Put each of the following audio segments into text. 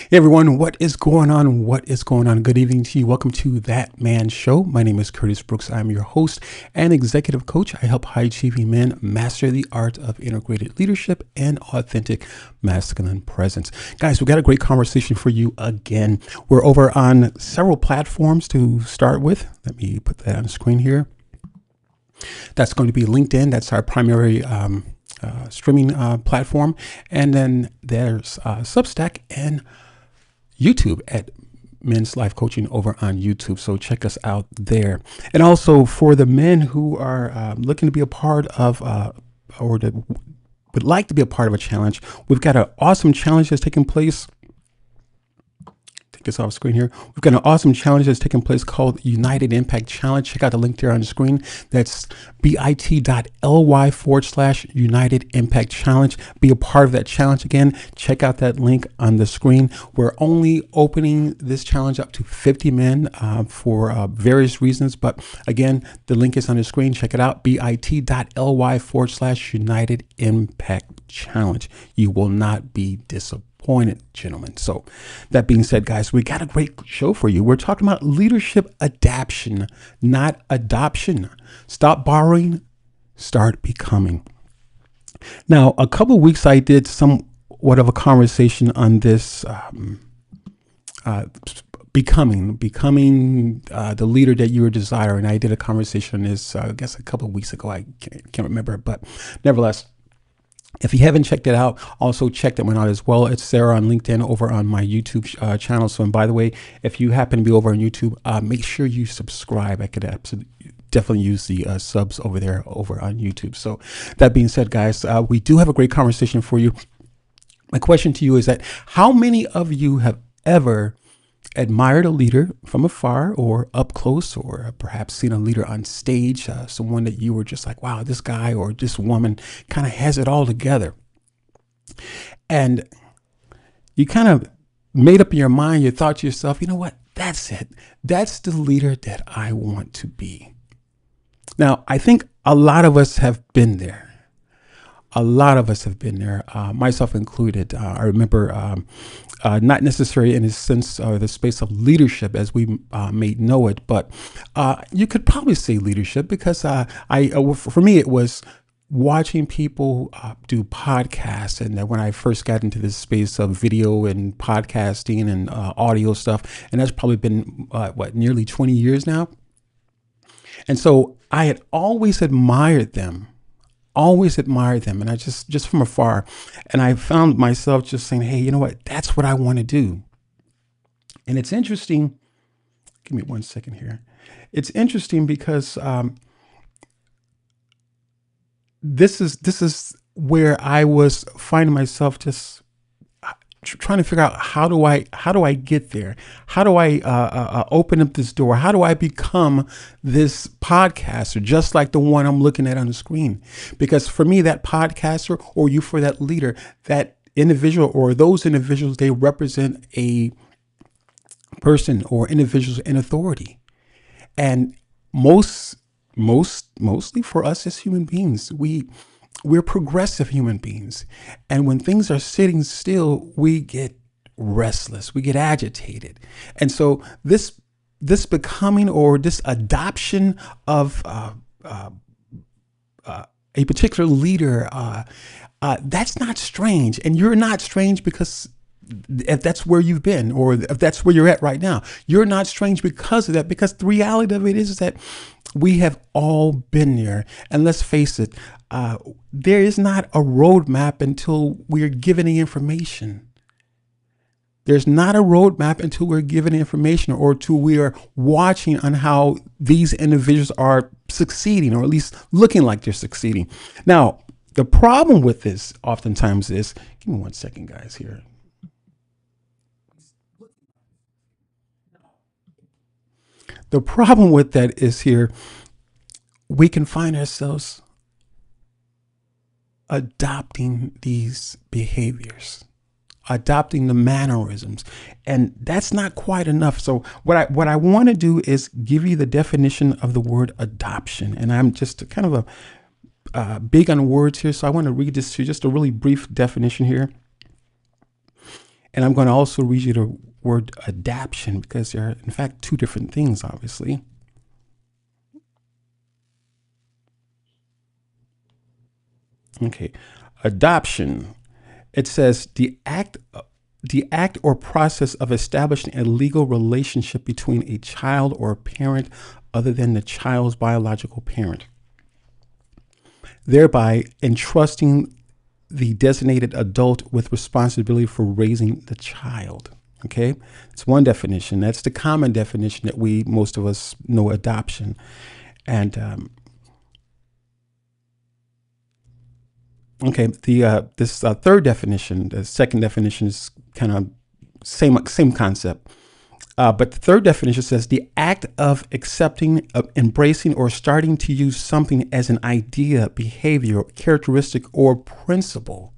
Hey everyone, what is going on? What is going on? Good evening to you. Welcome to That Man Show. My name is Curtis Brooks. I'm your host and executive coach. I help high achieving men master the art of integrated leadership and authentic masculine presence. Guys, we got a great conversation for you again. We're over on several platforms to start with. Let me put that on the screen here. That's going to be LinkedIn. That's our primary streaming platform. And then there's Substack and YouTube at Men's Life Coaching over on YouTube. So check us out there. And also for the men who are looking to be a part of or that would like to be a part of a challenge, we've got an awesome challenge that's taking place. Take this off screen here. We've got an awesome challenge that's taking place called United Impact Challenge. Check out the link there on the screen. That's bit.ly/United Impact Challenge. Be a part of that challenge again. Check out that link on the screen. We're only opening this challenge up to 50 men for various reasons. But again, the link is on the screen. Check it out. bit.ly/United Impact Challenge. You will not be disappointed, gentlemen. So that being said, guys, we got a great show for you. We're talking about leadership adaptation, not adoption. Stop borrowing, start becoming. Now, a couple of weeks I did somewhat of a conversation on this becoming the leader that you desire. And I did a conversation on this, I guess a couple of weeks ago. I can't remember, but nevertheless, if you haven't checked it out, also check that one out as well. It's there on LinkedIn over on my YouTube channel. So, and by the way, if you happen to be over on YouTube, make sure you subscribe. I could definitely use the subs over there over on YouTube. So that being said, guys, we do have a great conversation for you. My question to you is that how many of you have ever admired a leader from afar or up close, or perhaps seen a leader on stage, someone that you were just like, wow, this guy or this woman kind of has it all together. And you kind of made up in your mind, you thought to yourself, you know what, that's it. That's the leader that I want to be. Now, I think a lot of us have been there. A lot of us have been there, myself included. I remember not necessarily in the sense or the space of leadership as we may know it, but you could probably say leadership because for me, it was watching people do podcasts. And when I first got into this space of video and podcasting and audio stuff, and that's probably been, nearly 20 years now. And so I had always admired them. And I just from afar, and I found myself just saying, hey, you know what, that's what I want to do. And it's interesting. Give me 1 second here. It's interesting because this is where I was finding myself just trying to figure out how do I get there? How do I open up this door? How do I become this podcaster just like the one I'm looking at on the screen? Because for me, that podcaster, or you for that leader, that individual or those individuals, they represent a person or individuals in authority. And mostly for us as human beings, we're progressive human beings. And when things are sitting still, we get restless, we get agitated. And so this becoming or this adoption of a particular leader, that's not strange. And you're not strange because if that's where you've been, or if that's where you're at right now, you're not strange because of that, because the reality of it is that we have all been there. And let's face it, there is not a roadmap until we are given the information. There's not a roadmap until we're given information or until we are watching on how these individuals are succeeding, or at least looking like they're succeeding. Now, the problem with this oftentimes is, give me 1 second, guys, here. The problem with that is here, we can find ourselves adopting these behaviors, adopting the mannerisms, and that's not quite enough. So what I want to do is give you the definition of the word adoption, and I'm just kind of big on words here, so I want to read this to you, just a really brief definition here. And I'm going to also read you the word adaption, because there are, in fact, two different things, obviously. Okay. Adoption. It says the act or process of establishing a legal relationship between a child or a parent other than the child's biological parent, thereby entrusting the designated adult with responsibility for raising the child. Okay, it's one definition. That's the common definition that most of us know adoption. And okay, the this third definition, the second definition is kind of same concept. But the third definition says the act of accepting, of embracing, or starting to use something as an idea, behavior, characteristic, or principle.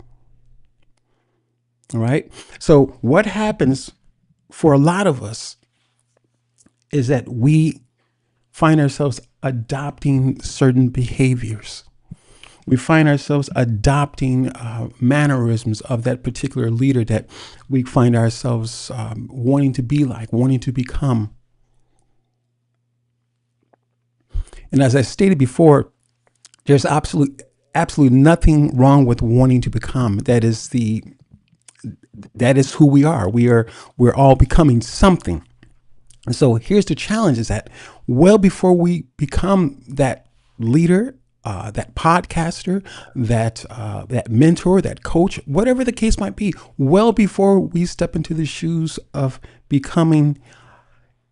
All right. So what happens for a lot of us is that we find ourselves adopting certain behaviors. We find ourselves adopting mannerisms of that particular leader that we find ourselves wanting to be like, wanting to become. And as I stated before, there's absolutely nothing wrong with wanting to become. That is who we are. We're all becoming something. And so here's the challenge: is that well before we become that leader, that podcaster, that mentor, that coach, whatever the case might be, well before we step into the shoes of becoming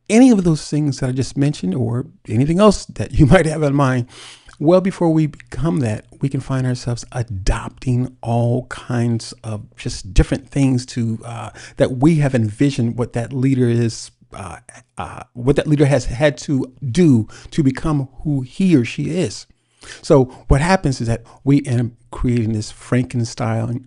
any of those things that I just mentioned, or anything else that you might have in mind, well before we become that, we can find ourselves adopting all kinds of just different things to that we have envisioned what that leader is. What that leader has had to do to become who he or she is. So what happens is that we end up creating this Frankenstein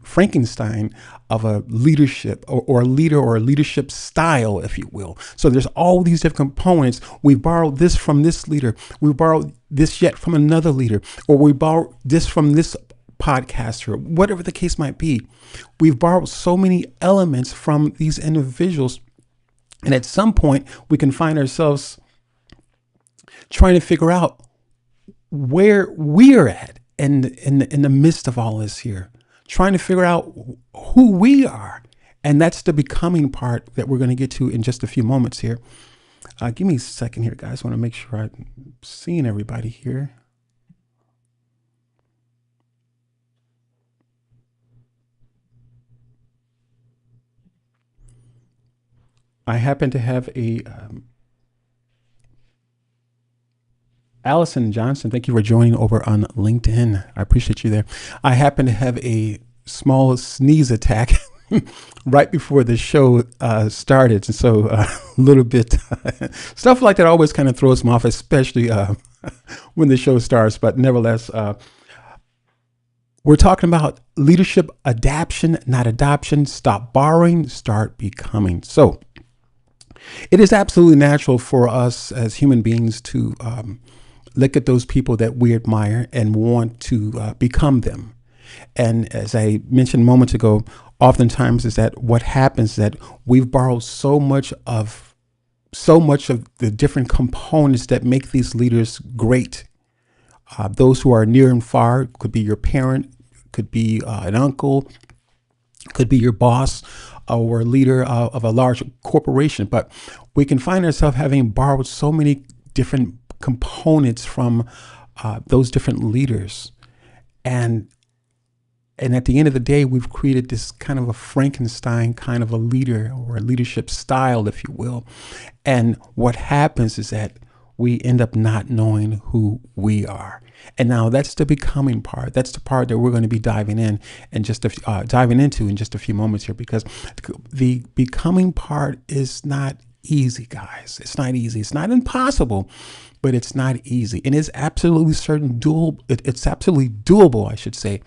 of a leadership, or a leader, or a leadership style, if you will. So there's all these different components. We borrowed this from this leader. We borrowed this yet from another leader, or we borrowed this from this podcaster, whatever the case might be. We've borrowed so many elements from these individuals. And at some point, we can find ourselves trying to figure out where we're at in the midst of all this here, trying to figure out who we are. And that's the becoming part that we're going to get to in just a few moments here. Give me a second here, guys. I want to make sure I'm seeing everybody here. I happen to have a Allison Johnson, thank you for joining over on LinkedIn. I appreciate you there. I happen to have a small sneeze attack right before the show started. And so a little bit, stuff like that always kind of throws me off, especially when the show starts. But nevertheless, we're talking about leadership adaptation, not adoption. Stop borrowing, start becoming. So it is absolutely natural for us as human beings to look at those people that we admire and want to become them. And as I mentioned moments ago, oftentimes is that what happens is that we've borrowed so much of the different components that make these leaders great. Those who are near and far, could be your parent, could be an uncle, could be your boss, or a leader of a large corporation. But we can find ourselves having borrowed so many different components from those different leaders. And at the end of the day, we've created this kind of a Frankenstein kind of a leader, or a leadership style, if you will. And what happens is that we end up not knowing who we are. And now that's the becoming part. That's the part that we're going to be diving into in just a few moments here, because the becoming part is not easy, guys. It's not easy. It's not impossible, but it's not easy. And it's absolutely it's absolutely doable, I should say.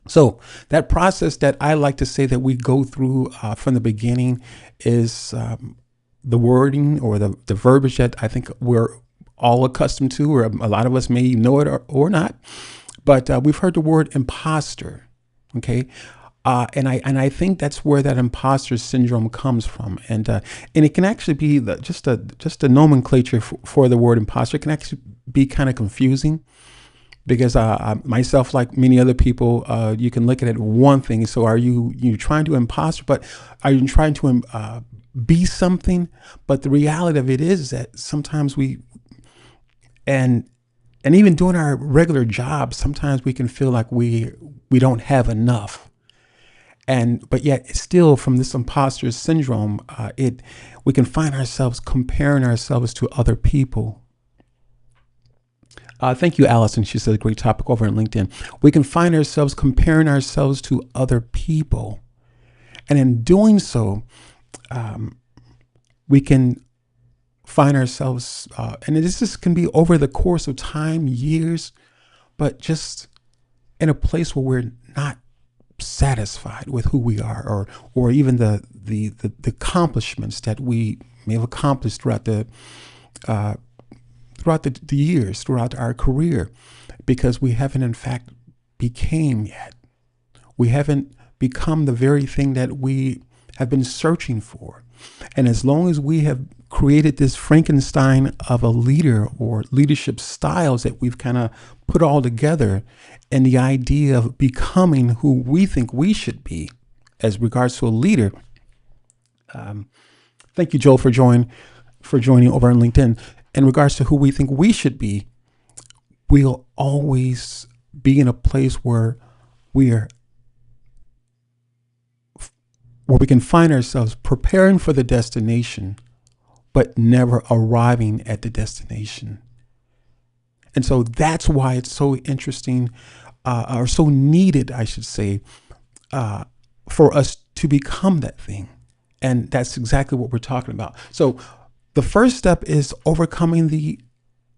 So that process that I like to say that we go through from the beginning is the wording, or the verbiage that I think we're all accustomed to, or a lot of us may know it or not. But we've heard the word imposter. Okay. And I think that's where that imposter syndrome comes from, and it can actually be just a nomenclature for the word imposter. It can actually be kind of confusing because myself, like many other people, you can look at it one thing. So are you trying to imposter, but are you trying to be something? But the reality of it is that sometimes and and even doing our regular jobs, sometimes we can feel like we don't have enough. But yet still from this imposter syndrome, we can find ourselves comparing ourselves to other people. Thank you, Allison. She said a great topic over on LinkedIn. We can find ourselves comparing ourselves to other people. And in doing so, we can find ourselves, and this can be over the course of time, years, but just in a place where we're not satisfied with who we are, or even the accomplishments that we may have accomplished throughout the years, throughout our career, because we haven't in fact became yet. We haven't become the very thing that we have been searching for. And as long as we have created this Frankenstein of a leader or leadership styles that we've kind of put all together, and the idea of becoming who we think we should be as regards to a leader. Thank you, Joel, for joining over on LinkedIn. In regards to who we think we should be, we'll always be in a place where we can find ourselves preparing for the destination, but never arriving at the destination. And so that's why it's so interesting, or so needed, I should say, for us to become that thing. And that's exactly what we're talking about. So the first step is overcoming the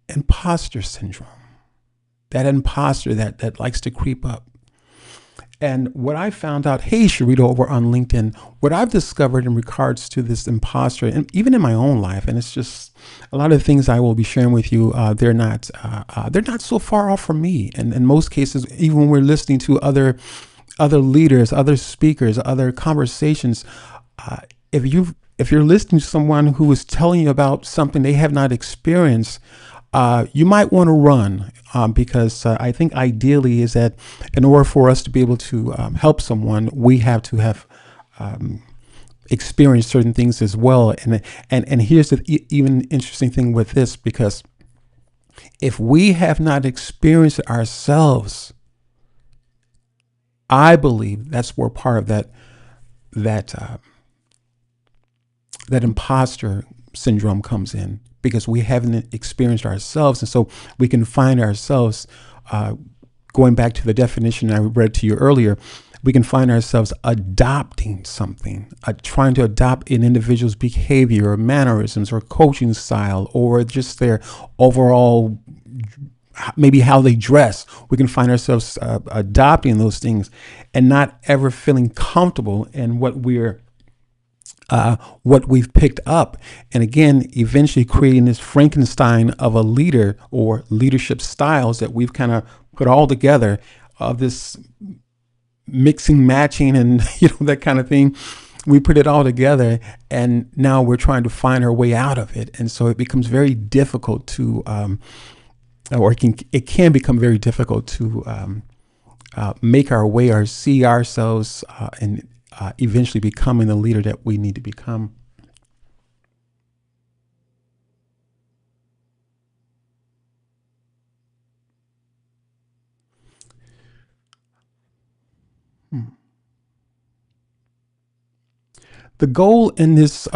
imposter syndrome, that imposter that likes to creep up. And what I found out, hey, Sharita, over on LinkedIn, what I've discovered in regards to this imposter, and even in my own life, and it's just a lot of the things I will be sharing with you, they're not so far off from me. And in most cases, even when we're listening to other leaders, other speakers, other conversations, if you're listening to someone who is telling you about something they have not experienced, you might want to run, because I think ideally is that in order for us to be able to help someone, we have to have experienced certain things as well. And here's the even interesting thing with this, because if we have not experienced it ourselves, I believe that's where part of that imposter syndrome comes in, because we haven't experienced ourselves. And so we can find ourselves, going back to the definition I read to you earlier, we can find ourselves adopting something, trying to adopt an individual's behavior or mannerisms or coaching style, or just their overall, maybe how they dress. We can find ourselves adopting those things and not ever feeling comfortable in what we've picked up. And again, eventually creating this Frankenstein of a leader or leadership styles that we've kind of put all together, of this mixing, matching, and that kind of thing. We put it all together, and now we're trying to find our way out of it. And so it becomes very difficult to, or it can become very difficult to make our way or see ourselves and eventually becoming the leader that we need to become. The goal in this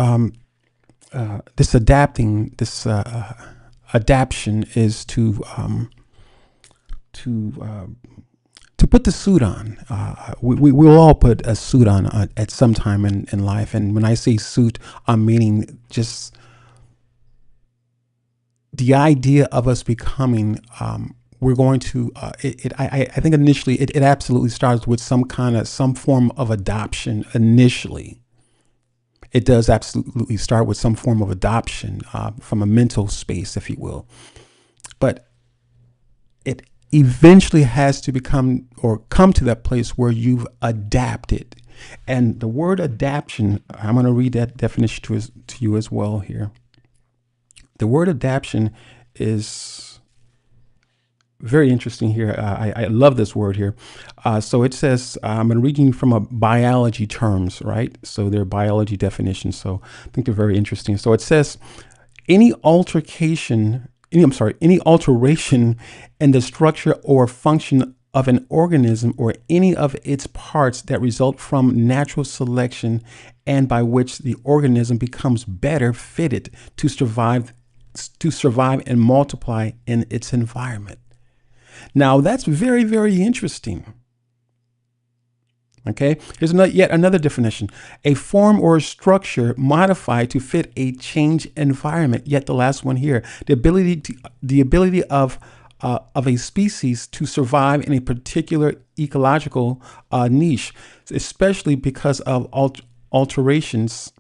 adaptation is to put the suit on. We'll all put a suit on at some time in life. And when I say suit, I'm meaning just the idea of us becoming, we're going to, I think initially it absolutely starts with some form of adoption initially. It does absolutely start with some form of adoption, from a mental space, if you will. But eventually has to become or come to that place where you've adapted. And the word adaptation, I'm going to read that definition to you as well here. The word adaptation is very interesting here. I love this word here. So it says, I'm reading from a biology terms, right? So they're biology definitions. So I think they're very interesting. So it says, any alteration in the structure or function of an organism or any of its parts that result from natural selection and by which the organism becomes better fitted to survive and multiply in its environment. Now that's very, very interesting. Okay, here's yet another definition: a form or a structure modified to fit a changed environment. Yet the last one here: the ability of a species to survive in a particular ecological niche, especially because of alterations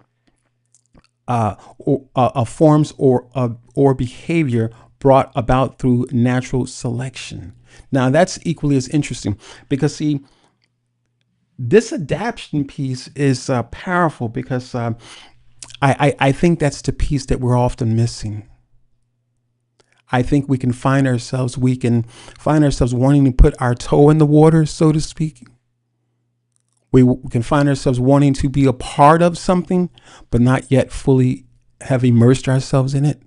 of forms or behavior brought about through natural selection. Now that's equally as interesting, because see, this adaptation piece is powerful, because I think that's the piece that we're often missing. I think we can find ourselves wanting to put our toe in the water, so to speak. We can find ourselves wanting to be a part of something, but not yet fully have immersed ourselves in it.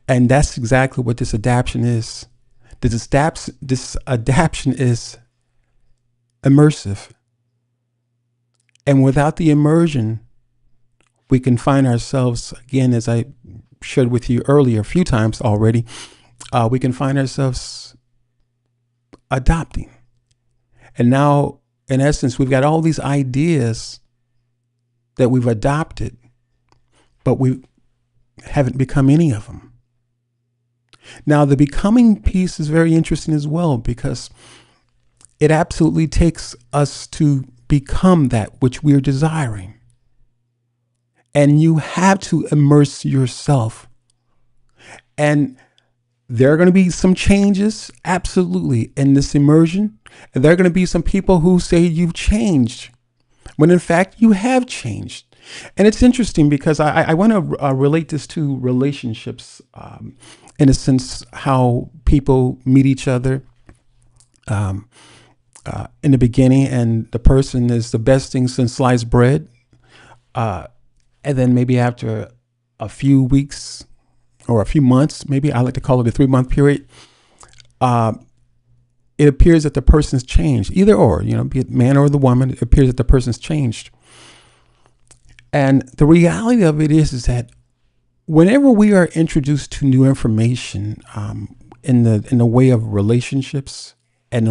And that's exactly what this adaptation is. This adaptation is immersive. And without the immersion, we can find ourselves, again, as I shared with you earlier a few times already, we can find ourselves adopting. And now, in essence, we've got all these ideas that we've adopted, but we haven't become any of them. Now, the becoming piece is very interesting as well, because it absolutely takes us to become that which we're desiring. And you have to immerse yourself. And there are going to be some changes, absolutely, in this immersion. And there are going to be some people who say you've changed, when in fact you have changed. And it's interesting, because I want to relate this to relationships, in a sense, how people meet each other in the beginning, and the person is the best thing since sliced bread. And then maybe after a few weeks or a few months, maybe I like to call it a 3-month period, it appears that the person's changed. Either or, be it man or the woman, it appears that the person's changed. And the reality of it is that whenever we are introduced to new information, in the way of relationships, and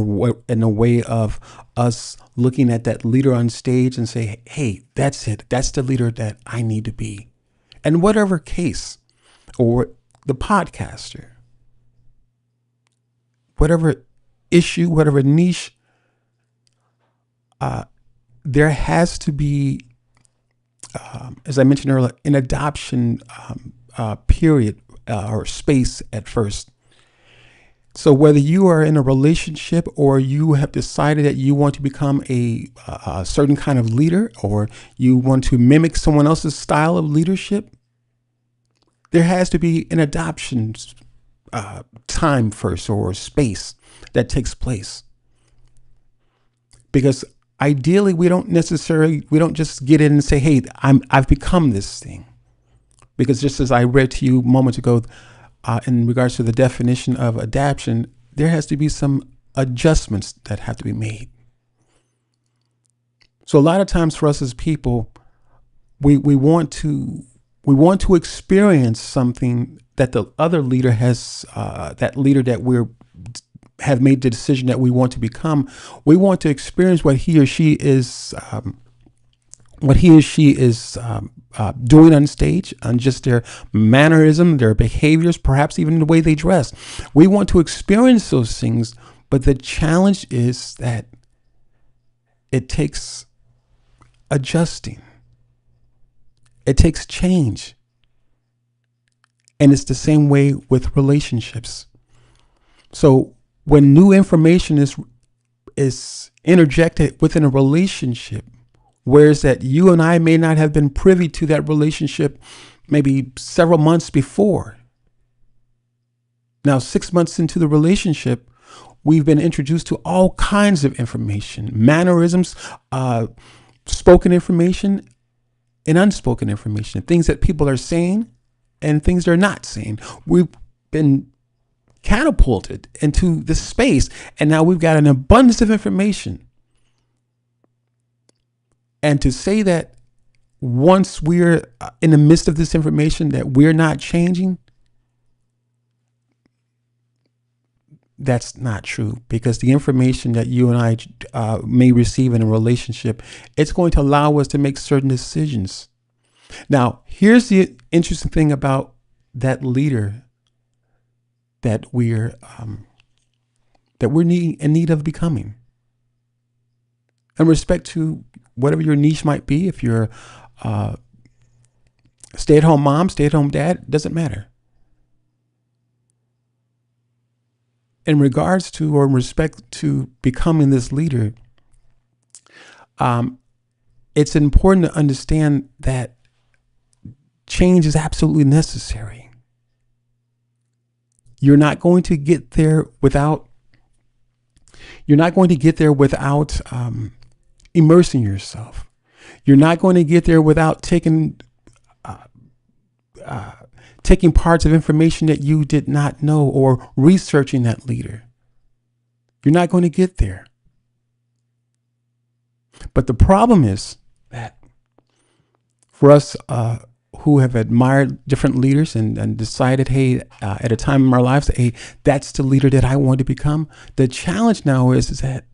in the way of us looking at that leader on stage and say, hey, that's it. That's the leader that I need to be. And whatever case, or the podcaster, whatever issue, whatever niche, there has to be, as I mentioned earlier, an adoption period or space at first. So whether you are in a relationship, or you have decided that you want to become a certain kind of leader, or you want to mimic someone else's style of leadership, there has to be an adoption time first, or space that takes place. Because ideally, we don't just get in and say, hey, I've become this thing. Because just as I read to you moments ago, in regards to the definition of adaptation, there has to be some adjustments that have to be made. So a lot of times for us as people, we want to experience something that the other leader has, that leader that have made the decision that we want to become. We want to experience what he or she is doing on stage, and just their mannerism, their behaviors, perhaps even the way they dress. We want to experience those things, but the challenge is that it takes adjusting. It takes change. And it's the same way with relationships. So when new information is interjected within a relationship, whereas that you and I may not have been privy to that relationship maybe several months before. Now, 6 months into the relationship, we've been introduced to all kinds of information, mannerisms, spoken information and unspoken information, things that people are saying and things they're not saying. We've been catapulted into this space, and now we've got an abundance of information. And to say that once we're in the midst of this information that we're not changing, that's not true, because the information that you and I may receive in a relationship, it's going to allow us to make certain decisions. Now, here's the interesting thing about that leader that we're in need of becoming. In respect to whatever your niche might be, if you're a stay-at-home mom, stay-at-home dad, doesn't matter. In regards to or in respect to becoming this leader, it's important to understand that change is absolutely necessary. You're not going to get there without immersing yourself. You're not going to get there without taking parts of information that you did not know or researching that leader. You're not going to get there. But the problem is that for us who have admired different leaders and decided, hey, at a time in our lives, hey, that's the leader that I want to become. The challenge now is that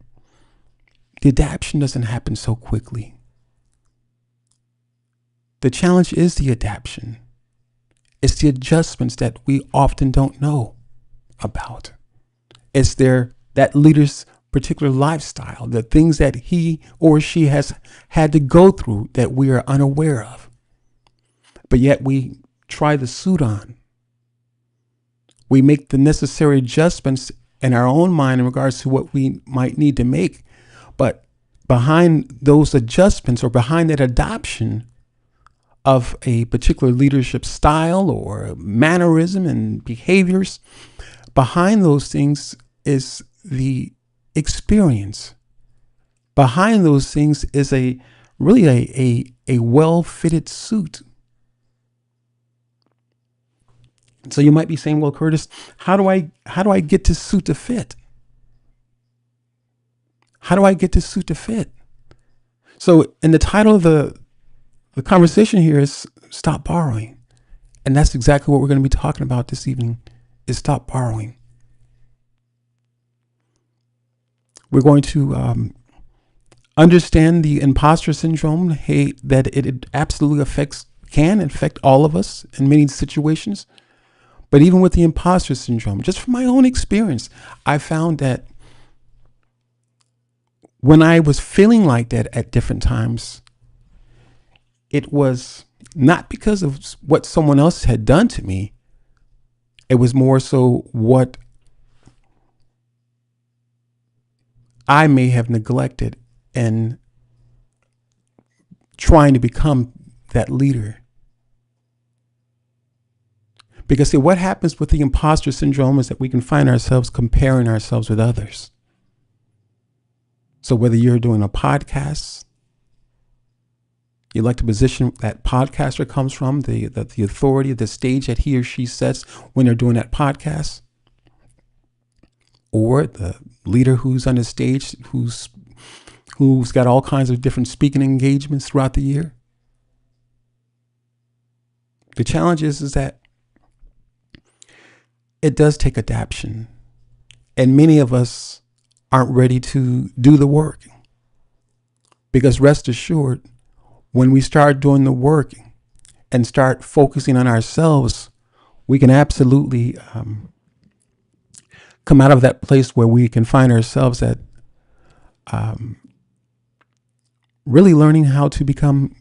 the adaptation doesn't happen so quickly. The challenge is the adaptation. It's the adjustments that we often don't know about. It's that leader's particular lifestyle, the things that he or she has had to go through that we are unaware of. But yet we try the suit on. We make the necessary adjustments in our own mind in regards to what we might need to make. But behind those adjustments or behind that adoption of a particular leadership style or mannerism and behaviors, behind those things is the experience. Behind those things is a well-fitted suit. So you might be saying, well, Curtis, how do I get this suit to fit? How do I get this suit to fit? So in the title of the conversation here is Stop Borrowing. And that's exactly what we're going to be talking about this evening, is stop borrowing. We're going to understand the imposter syndrome, that it absolutely can affect all of us in many situations. But even with the imposter syndrome, just from my own experience, I found that when I was feeling like that at different times, it was not because of what someone else had done to me. It was more so what I may have neglected in trying to become that leader. Because see, what happens with the imposter syndrome is that we can find ourselves comparing ourselves with others. So whether you're doing a podcast, you like the position that podcaster comes from, the authority, the stage that he or she sets when they're doing that podcast, or the leader who's on the stage, who's got all kinds of different speaking engagements throughout the year. The challenge is that it does take adaptation, and many of us aren't ready to do the work. Because rest assured, when we start doing the work and start focusing on ourselves, we can absolutely come out of that place where we can find ourselves at really learning how to become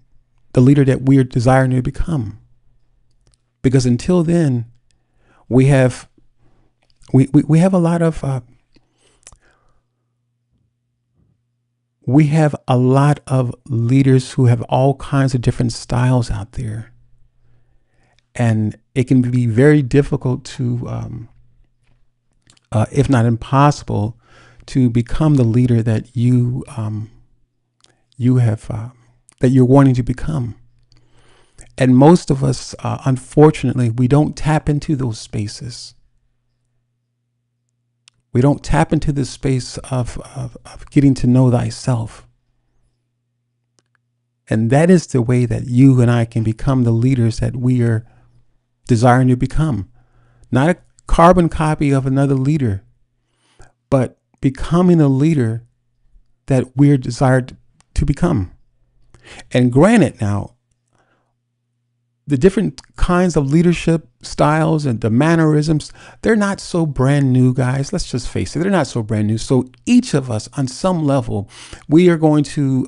the leader that we're desiring to become. Because until then, we have a lot of we have a lot of leaders who have all kinds of different styles out there. And it can be very difficult to, if not impossible, to become the leader that you have that you're wanting to become. And most of us, unfortunately, we don't tap into those spaces. We don't tap into the space of getting to know thyself. And that is the way that you and I can become the leaders that we are desiring to become. Not a carbon copy of another leader, but becoming a leader that we're desired to become. And granted, now, the different kinds of leadership styles and the mannerisms, they're not so brand new, guys. Let's just face it, they're not so brand new. So each of us, on some level, we are going to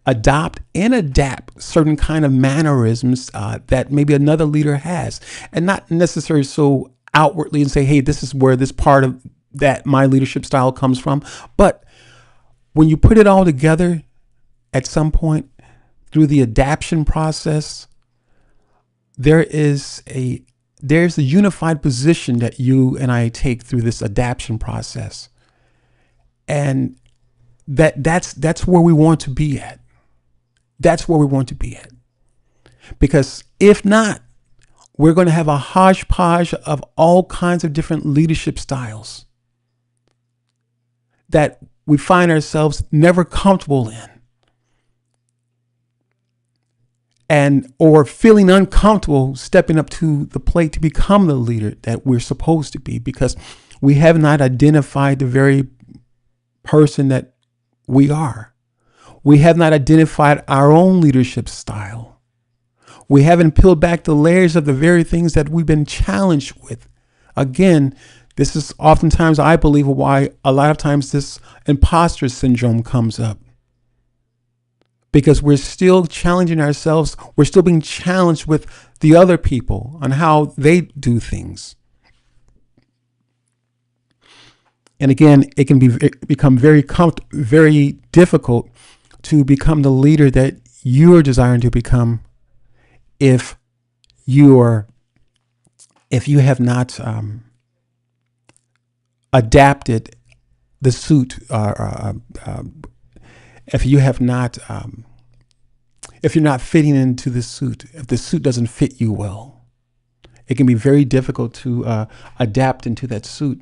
adopt and adapt certain kind of mannerisms that maybe another leader has, and not necessarily so outwardly and say, hey, this is where this part of that my leadership style comes from. But when you put it all together at some point through the adaptation process, there's a unified position that you and I take through this adaptation process. And that's where we want to be at. That's where we want to be at. Because if not, we're going to have a hodgepodge of all kinds of different leadership styles that we find ourselves never comfortable in, and or feeling uncomfortable stepping up to the plate to become the leader that we're supposed to be, because we have not identified the very person that we are. We have not identified our own leadership style. We haven't peeled back the layers of the very things that we've been challenged with. Again, this is oftentimes, I believe, why a lot of times this imposter syndrome comes up. Because we're still challenging ourselves. We're still being challenged with the other people on how they do things. And again, it can become very difficult to become the leader that you are desiring to become if you have not adapted the suit, if you have not, if you're not fitting into the suit, if the suit doesn't fit you well, it can be very difficult to adapt into that suit.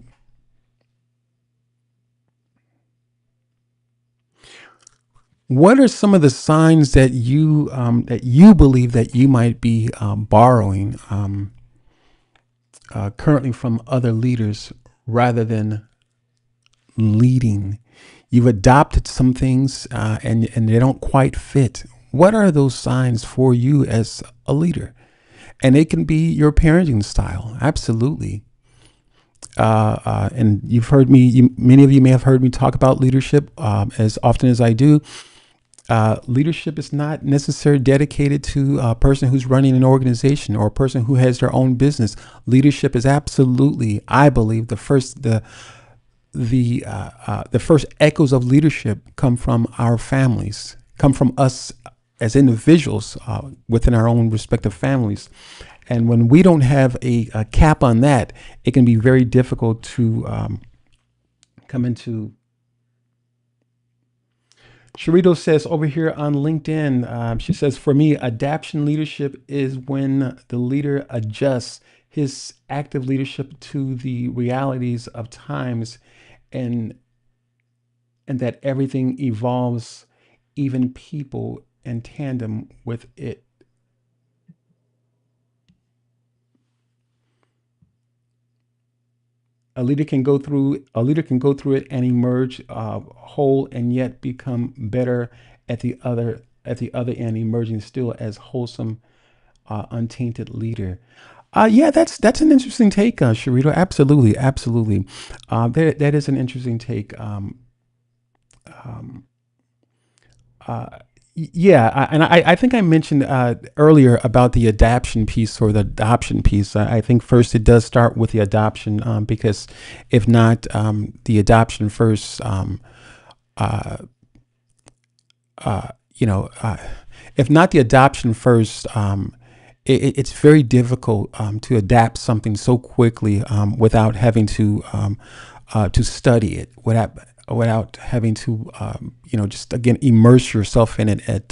What are some of the signs that you believe that you might be borrowing currently from other leaders rather than leading? You've adopted some things and they don't quite fit. What are those signs for you as a leader? And it can be your parenting style. Absolutely. And you've heard me, many of you may have heard me talk about leadership as often as I do. Leadership is not necessarily dedicated to a person who's running an organization or a person who has their own business. Leadership is absolutely, I believe, the first echoes of leadership come from our families, come from us as individuals within our own respective families. And when we don't have a cap on that, it can be very difficult to come into. Sharito says over here on LinkedIn, she says, for me, adaptation leadership is when the leader adjusts his active leadership to the realities of times, and that everything evolves, even people, in tandem with it. A leader can go through it and emerge whole, and yet become better at the other end, emerging still as wholesome, untainted leader. Yeah, that's an interesting take, Sharito. Absolutely, absolutely. That is an interesting take. Yeah, and I think I mentioned earlier about the adaptation piece or the adoption piece. I think first it does start with the adoption, because if not the adoption first, you know, if not the adoption first, it's very difficult to adapt something so quickly without having to study it, without having to just again immerse yourself in it. At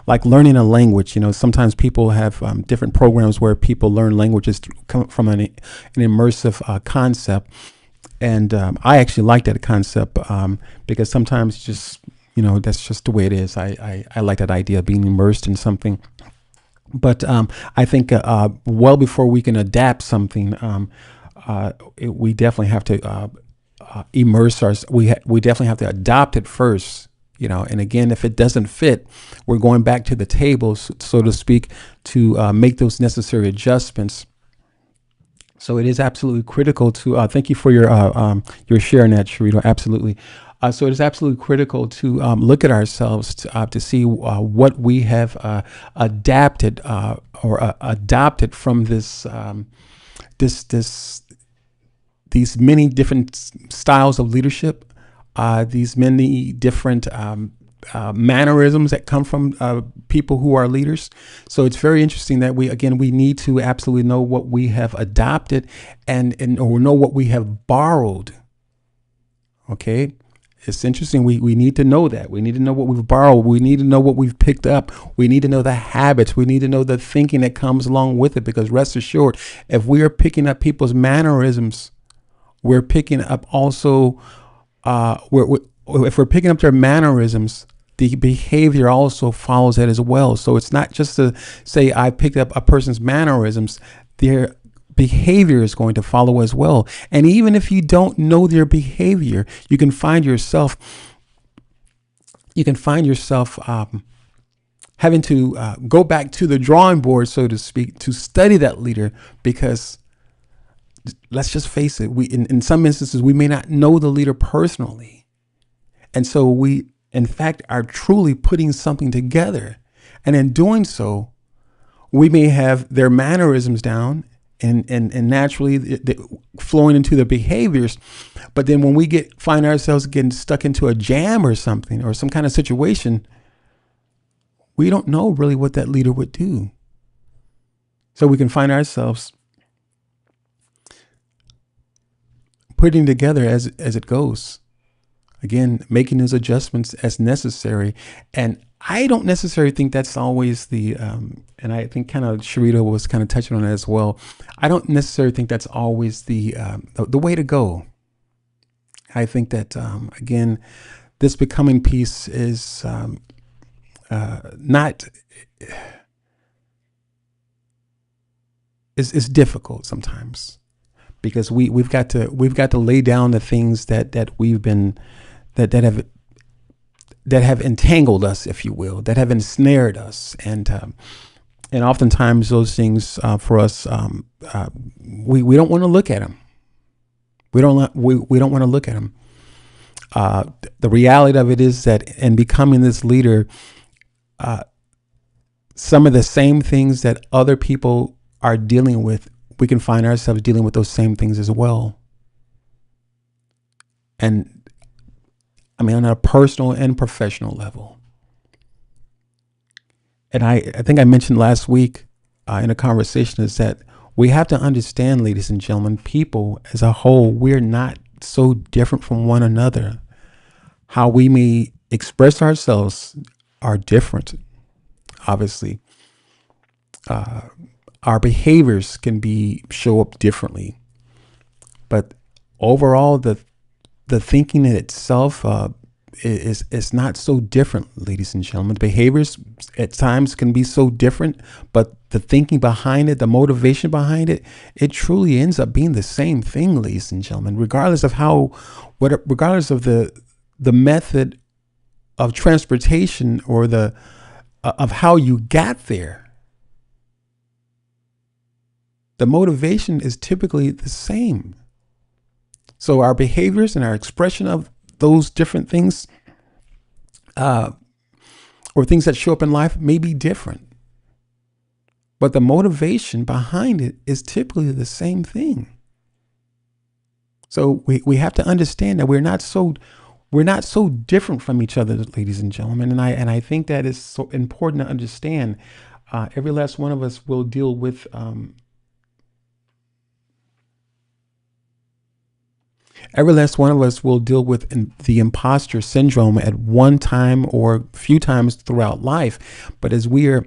like learning a language, sometimes people have different programs where people learn languages come from an immersive concept, and I actually like that concept because sometimes just that's just the way it is. I like that idea of being immersed in something. But I think well before we can adapt something, we definitely have to immerse we definitely have to adopt it first. And again, if it doesn't fit, we're going back to the table, so to speak, to make those necessary adjustments. So it is absolutely critical to thank you for your sharing that, Sharito. Absolutely. So it is absolutely critical to look at ourselves to see what we have adapted or adopted from these many different styles of leadership, these many different mannerisms that come from people who are leaders. So it's very interesting that we need to absolutely know what we have adopted or know what we have borrowed. Okay. It's interesting. We need to know that. We need to know what we've borrowed. We need to know what we've picked up. We need to know the habits. We need to know the thinking that comes along with it, because rest assured, if we are picking up people's mannerisms, we're picking up also, if we're picking up their mannerisms, the behavior also follows that as well. So it's not just to say I picked up a person's mannerisms, their behavior is going to follow as well. And even if you don't know their behavior, you can find yourself having to go back to the drawing board, so to speak, to study that leader, because let's just face it, in some instances we may not know the leader personally, and so we in fact are truly putting something together, and in doing so we may have their mannerisms down and naturally flowing into their behaviors. But then when we find ourselves getting stuck into a jam or something, or some kind of situation, we don't know really what that leader would do. So we can find ourselves putting together as it goes. Again, making those adjustments as necessary. And I don't necessarily think that's always and I think kind of Sharita was kind of touching on it as well. I don't necessarily think that's always the way to go. I think that, again, this becoming piece is not, is difficult sometimes, because we've got to lay down the things that we've been, that have entangled us, if you will, that have ensnared us, and oftentimes those things for us, we don't want to look at them. We don't want to look at them. The reality of it is that in becoming this leader, some of the same things that other people are dealing with, we can find ourselves dealing with those same things as well. And I mean, on a personal and professional level. And I think I mentioned last week in a conversation is that we have to understand, ladies and gentlemen, people as a whole, we're not so different from one another. How we may express ourselves are different, obviously. Our behaviors can show up differently. But overall, the thinking in itself is not so different, ladies and gentlemen. The behaviors at times can be so different, but the thinking behind it, the motivation behind it, it truly ends up being the same thing, ladies and gentlemen, regardless of regardless of the method of transportation or of how you got there. The motivation is typically the same. So our behaviors and our expression of those different things, or things that show up in life, may be different. But the motivation behind it is typically the same thing. So we have to understand that we're not so We're not so different from each other, ladies and gentlemen. And I think that is so important to understand. Every last one of us will deal with every last one of us will deal with the imposter syndrome at one time or a few times throughout life. But as we are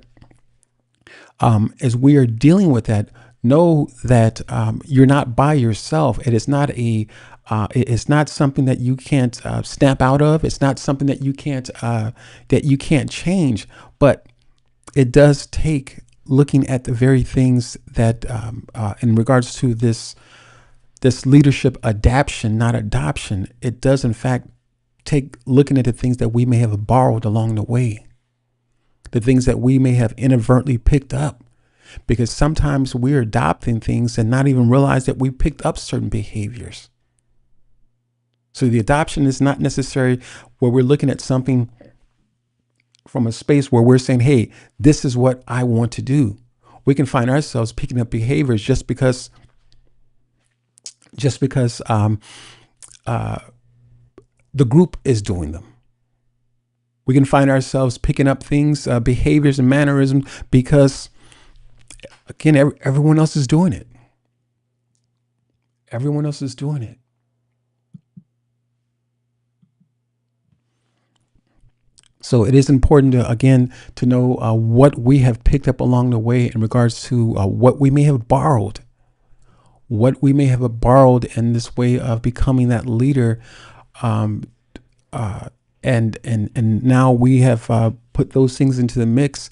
dealing with that, know that you're not by yourself. It is not it's not something that you can't snap out of. It's not something that you can't change. But it does take looking at the very things that, in regards to this leadership adaptation, not adoption, it does in fact take looking at the things that we may have borrowed along the way, the things that we may have inadvertently picked up, because sometimes we're adopting things and not even realize that we picked up certain behaviors. So the adoption is not necessary where we're looking at something from a space where we're saying, hey, this is what I want to do. We can find ourselves picking up behaviors just because the group is doing them. We can find ourselves picking up things, behaviors and mannerisms because, again, everyone else is doing it. Everyone else is doing it. So it is important to, again, to know what we have picked up along the way in regards to what we may have borrowed. What we may have borrowed in this way of becoming that leader, and now we have put those things into the mix,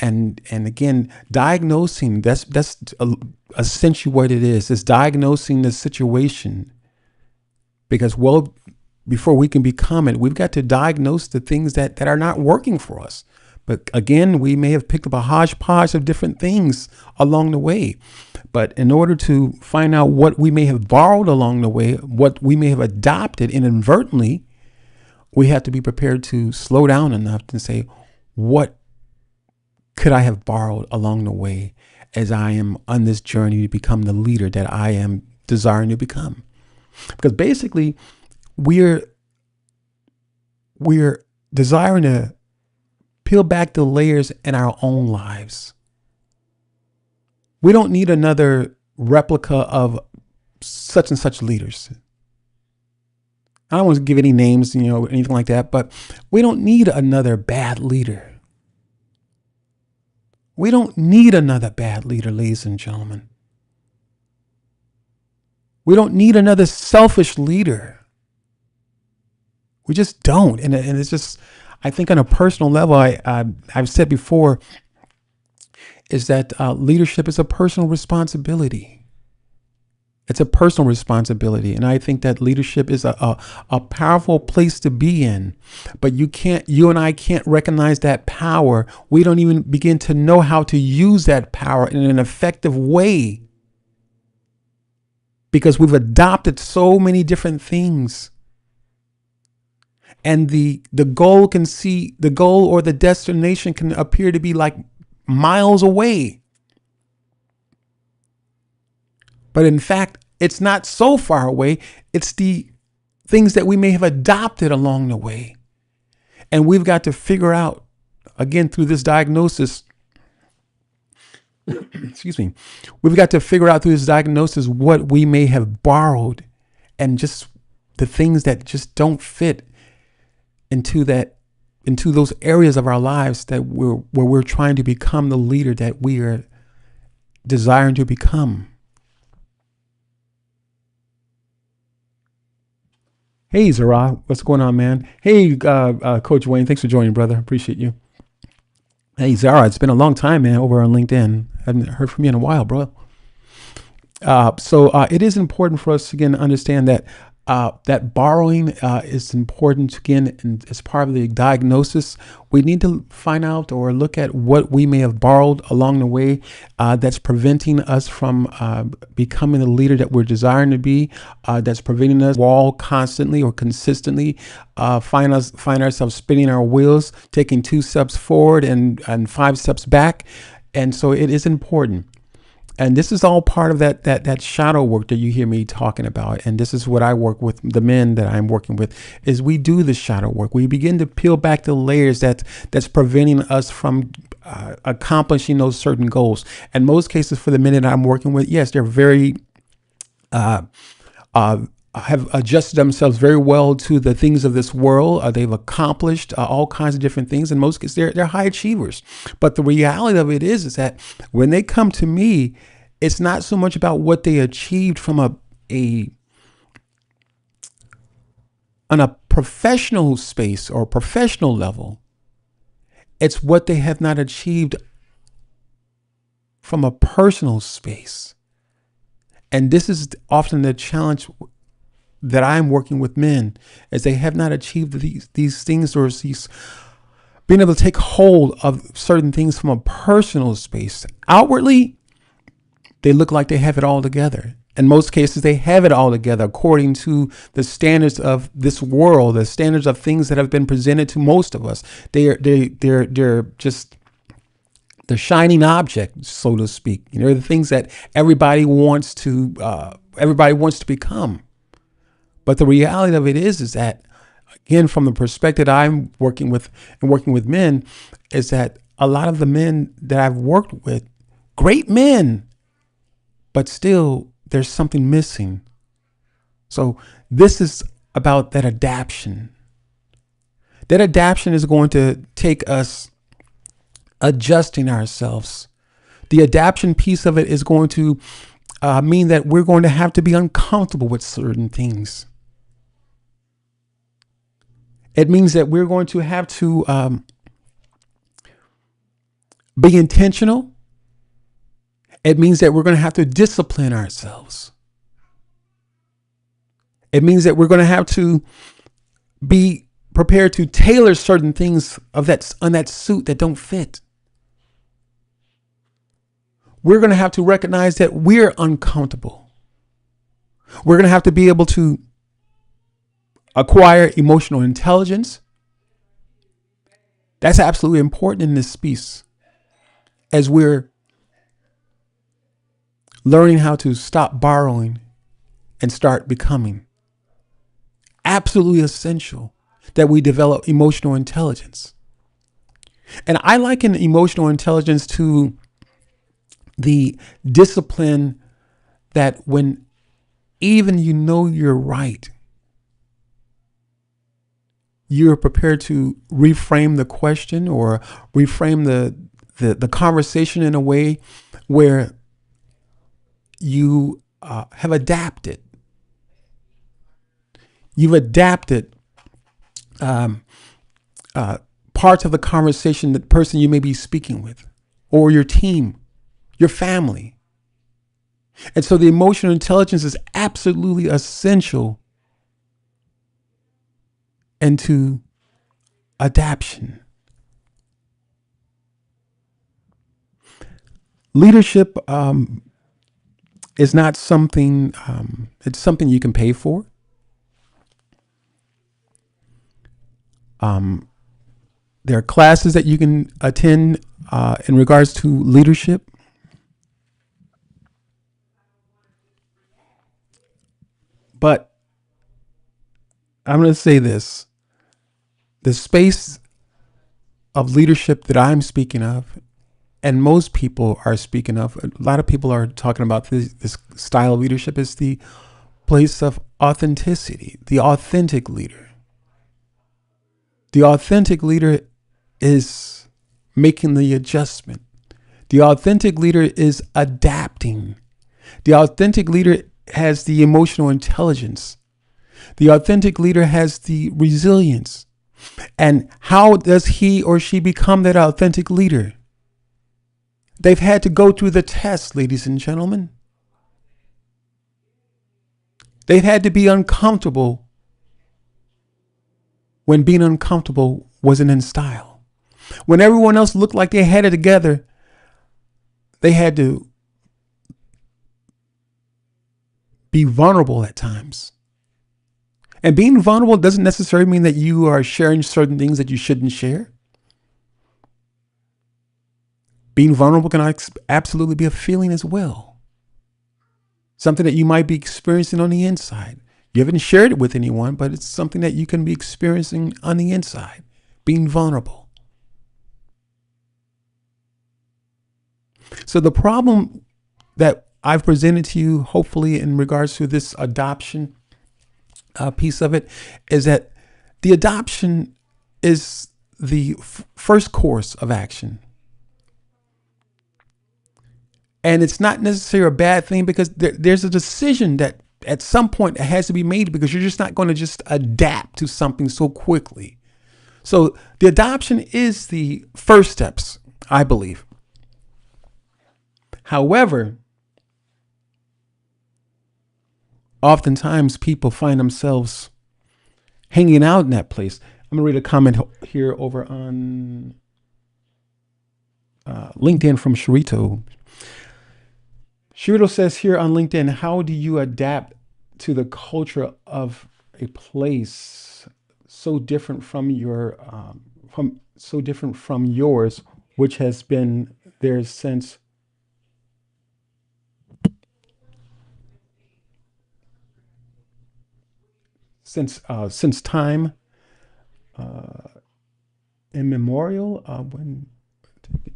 and again, diagnosing. That's essentially what it is. It's diagnosing the situation, because before we can become it, we've got to diagnose the things that are not working for us. But again, we may have picked up a hodgepodge of different things along the way. But in order to find out what we may have borrowed along the way, what we may have adopted inadvertently, we have to be prepared to slow down enough to say, what could I have borrowed along the way as I am on this journey to become the leader that I am desiring to become? Because basically, we're desiring to peel back the layers in our own lives. We don't need another replica of such and such leaders. I don't want to give any names, anything like that, but we don't need another bad leader. We don't need another bad leader, ladies and gentlemen. We don't need another selfish leader. We just don't. And it's just, I think on a personal level, I've said before, is that leadership is a personal responsibility. It's a personal responsibility. And I think that leadership is a powerful place to be in. But you and I can't recognize that power. We don't even begin to know how to use that power in an effective way, because we've adopted so many different things. And the goal or the destination can appear to be like miles away. But in fact, it's not so far away. It's the things that we may have adopted along the way. And we've got to figure out, again, through this diagnosis, excuse me, we've got to figure out through this diagnosis what we may have borrowed, and just the things that just don't fit into those areas of our lives where we're trying to become the leader that we are desiring to become. Hey, Zara, what's going on, man? Hey, Coach Wayne, thanks for joining, brother. Appreciate you. Hey, Zara, it's been a long time, man, over on LinkedIn. I haven't heard from you in a while, bro. So it is important for us, again, to understand that that borrowing is important, again, and as part of the diagnosis. We need to find out or look at what we may have borrowed along the way that's preventing us from becoming the leader that we're desiring to be, that's preventing us wall constantly or consistently, find ourselves spinning our wheels, taking 2 steps forward and 5 steps back. And so it is important. And this is all part of that shadow work that you hear me talking about. And this is what I work with the men that I'm working with, is we do the shadow work. We begin to peel back the layers that's preventing us from accomplishing those certain goals. In most cases, for the men that I'm working with, yes, they're very uh, have adjusted themselves very well to the things of this world. They've accomplished all kinds of different things. In most cases, they're high achievers. But the reality of it is that when they come to me, it's not so much about what they achieved from on a professional space or professional level. It's what they have not achieved from a personal space. And this is often the challenge that I'm working with men, as they have not achieved these things, or these being able to take hold of certain things from a personal space. Outwardly, they look like they have it all together. In most cases, they have it all together according to the standards of this world, the standards of things that have been presented to most of us. They're just the shining object, so to speak. You know, the things that everybody wants to become. But the reality of it is that, again, from the perspective I'm working with men, is that a lot of the men that I've worked with, great men, but still there's something missing. So this is about that adaptation. That adaptation is going to take us adjusting ourselves. The adaptation piece of it is going to mean that we're going to have to be uncomfortable with certain things. It means that we're going to have to be intentional. It means that we're going to have to discipline ourselves. It means that we're going to have to be prepared to tailor certain things on that suit that don't fit. We're going to have to recognize that we're uncomfortable. We're going to have to be able to acquire emotional intelligence. That's absolutely important in this piece, as we're learning how to stop borrowing and start becoming. Absolutely essential that we develop emotional intelligence. And I liken emotional intelligence to the discipline that when even you know you're right, you're prepared to reframe the question or reframe the conversation in a way where you have adapted. You've adapted parts of the conversation, the person you may be speaking with, or your team, your family. And so the emotional intelligence is absolutely essential into adaptation. Leadership is not something, it's something you can pay for. There are classes that you can attend in regards to leadership. But I'm going to say this. The space of leadership that I'm speaking of, and most people are speaking of, a lot of people are talking about this style of leadership, is the place of authenticity, the authentic leader. The authentic leader is making the adjustment. The authentic leader is adapting. The authentic leader has the emotional intelligence. The authentic leader has the resilience. And how does he or she become that authentic leader? They've had to go through the test, ladies and gentlemen. They've had to be uncomfortable when being uncomfortable wasn't in style. When everyone else looked like they had it together, they had to be vulnerable at times. And being vulnerable doesn't necessarily mean that you are sharing certain things that you shouldn't share. Being vulnerable can absolutely be a feeling as well. something that you might be experiencing on the inside. You haven't shared it with anyone, but it's something that you can be experiencing on the inside, being vulnerable. So the problem that I've presented to you, hopefully in regards to this adoption piece of it, is that the adoption is the first course of action. And it's not necessarily a bad thing, because there's a decision that at some point it has to be made, because you're just not going to just adapt to something so quickly. So the adoption is the first steps, I believe. However, oftentimes people find themselves hanging out in that place. I'm going to read a comment here over on LinkedIn from Sharito. Sharito says here on LinkedIn, how do you adapt to the culture of a place so different from yours, which has been there since time immemorial?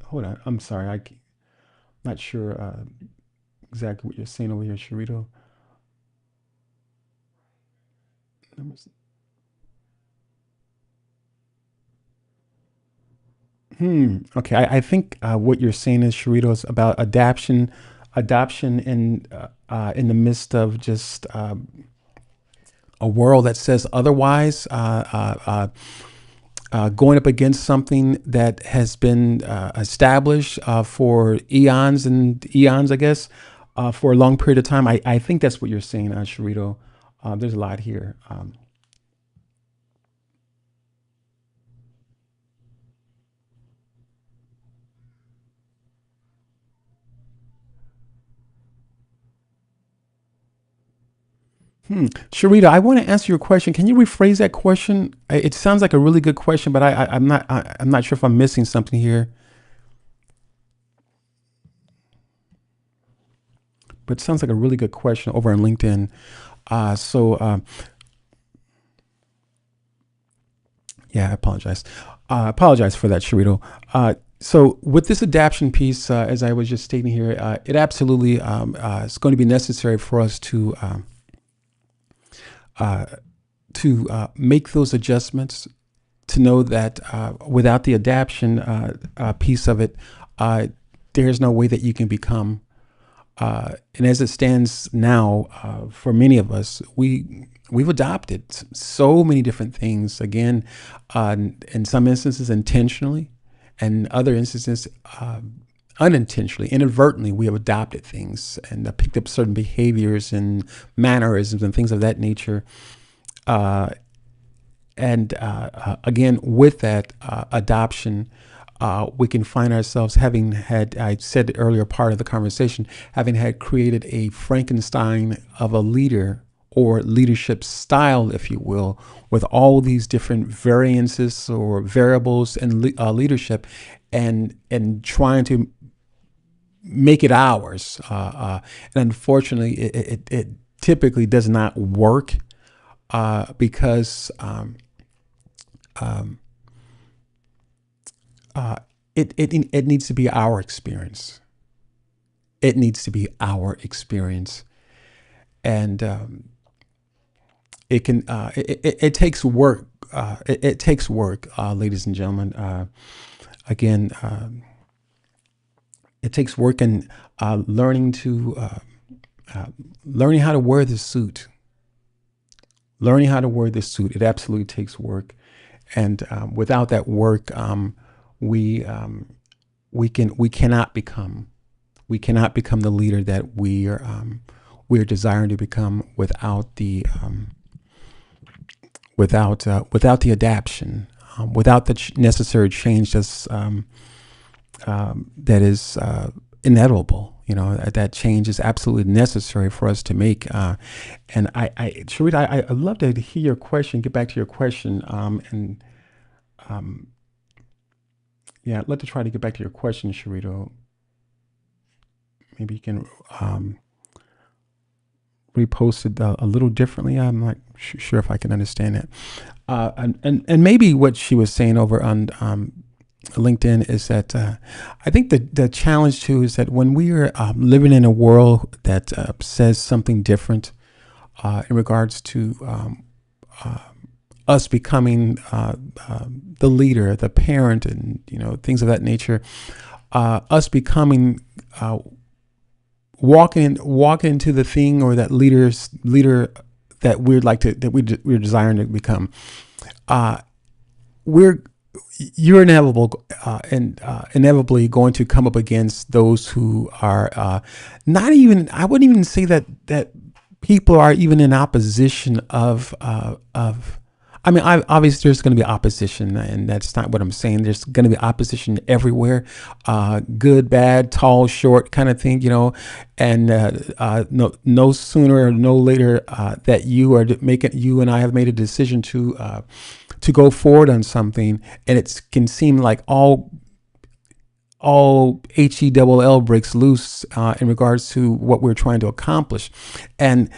Hold on, I'm sorry, I'm not sure exactly what you're saying over here, Sharito. Okay, I think what you're saying is, Sharito, is about adoption in the midst of just a world that says otherwise, going up against something that has been established for eons and eons, I guess, for a long period of time. I think that's what you're saying, Sharito. There's a lot here. Sharita, I want to answer your question. Can you rephrase that question? It sounds like a really good question, but I'm not sure if I'm missing something here. But it sounds like a really good question over on LinkedIn. Yeah, I apologize. I apologize for that, Sharito. So with this adaptation piece, as I was just stating here, it absolutely is going to be necessary for us to make those adjustments, to know that without the adaptation piece of it, there's no way that you can become. And as it stands now, for many of us, we've adopted so many different things. Again, in some instances intentionally, and other instances unintentionally, inadvertently, we have adopted things and picked up certain behaviors and mannerisms and things of that nature. And again, with that adoption, we can find ourselves having had, I said earlier part of the conversation, having had created a Frankenstein of a leader, or leadership style, if you will, with all these different variances or variables in leadership, and trying to make it ours. And unfortunately, it typically does not work, because it needs to be our experience. It needs to be our experience, and it takes work. It takes work, ladies and gentlemen. Again, it takes work in learning how to wear the suit. Learning how to wear this suit, it absolutely takes work, and without that work, we cannot become the leader that we are desiring to become without the adaptation, without the necessary change that is inevitable. You know, that change is absolutely necessary for us to make. And Sharita, I'd love to hear your question, get back to your question. And yeah, I'd love to try to get back to your question, Sharita. Maybe you can reposted a little differently. I'm not sure if I can understand it. And maybe what she was saying over on LinkedIn is that I think the challenge too is that when we are living in a world that says something different in regards to us becoming the leader, the parent, and things of that nature, us becoming walking into the thing or that leader that we're desiring to become. You're inevitably going to come up against those who are not even. I wouldn't even say that people are even in opposition of. I mean, obviously there's going to be opposition, and that's not what I'm saying. There's going to be opposition everywhere, good, bad, tall, short, kind of thing, And no sooner or no later that you and I have made a decision to go forward on something, and it can seem like all HELL breaks loose in regards to what we're trying to accomplish, and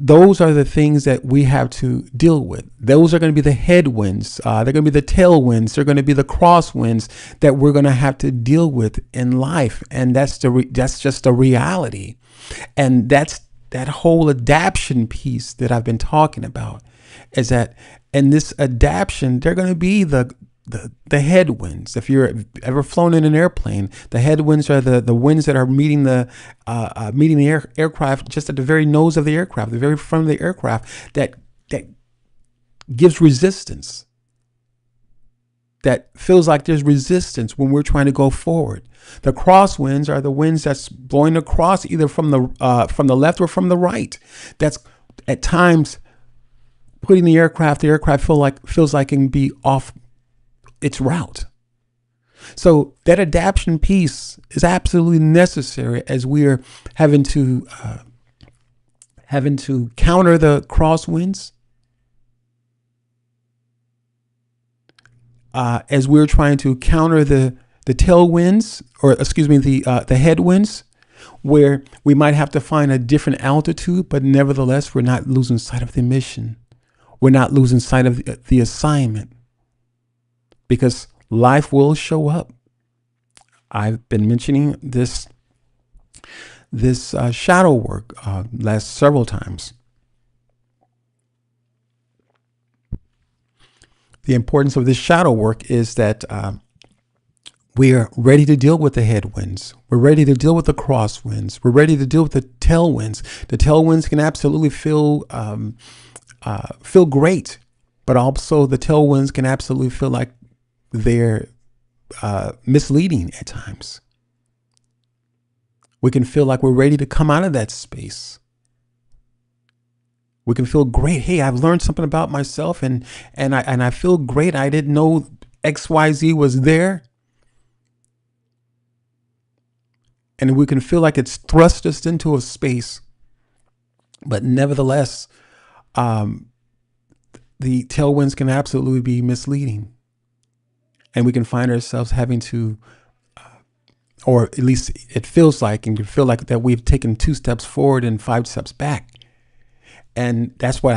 those are the things that we have to deal with. Those are going to be the headwinds. They're going to be the tailwinds. They're going to be the crosswinds that we're going to have to deal with in life. And that's just the reality. And that's that whole adaptation piece that I've been talking about, is that in this adaptation, they're going to be the headwinds. If you're ever flown in an airplane, the headwinds are the winds that are meeting the aircraft just at the very nose of the aircraft, the very front of the aircraft, that gives resistance. That feels like there's resistance when we're trying to go forward. The crosswinds are the winds that's blowing across either from the left or from the right. That's at times putting the aircraft feels like it can be off its route. So that adaptation piece is absolutely necessary as we're having to counter the crosswinds, as we're trying to counter the tailwinds, or excuse me, the headwinds, where we might have to find a different altitude, but nevertheless we're not losing sight of the mission. We're not losing sight of the assignment. Because life will show up. I've been mentioning this shadow work last several times. The importance of this shadow work is that we are ready to deal with the headwinds. We're ready to deal with the crosswinds. We're ready to deal with the tailwinds. The tailwinds can absolutely feel great, but also the tailwinds can absolutely feel like they're misleading at times. We can feel like we're ready to come out of that space. We can feel great. Hey, I've learned something about myself, and I feel great. I didn't know XYZ was there. And we can feel like it's thrust us into a space. But nevertheless, the tailwinds can absolutely be misleading. And we can find ourselves having to, or at least it feels like, and you feel like that we've taken 2 steps forward and 5 steps back. And that's what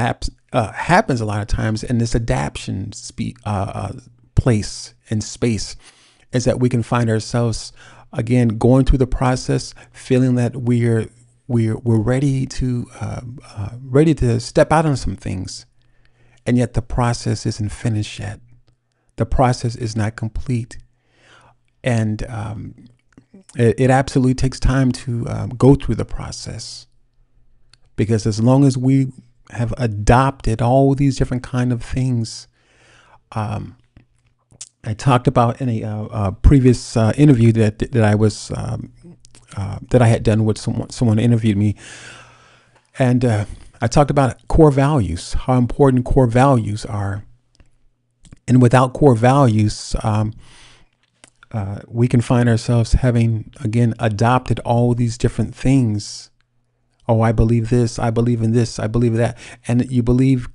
happens a lot of times in this adaptation place and space, is that we can find ourselves, again, going through the process, feeling that we're ready to step out on some things. And yet the process isn't finished yet. The process is not complete. And it absolutely takes time to go through the process. Because as long as we have adopted all these different kind of things, I talked about in a previous interview that I had done with someone interviewed me, and I talked about core values, how important core values are. And without core values, we can find ourselves having, again, adopted all these different things. Oh, I believe this, I believe in this, I believe that. And you believe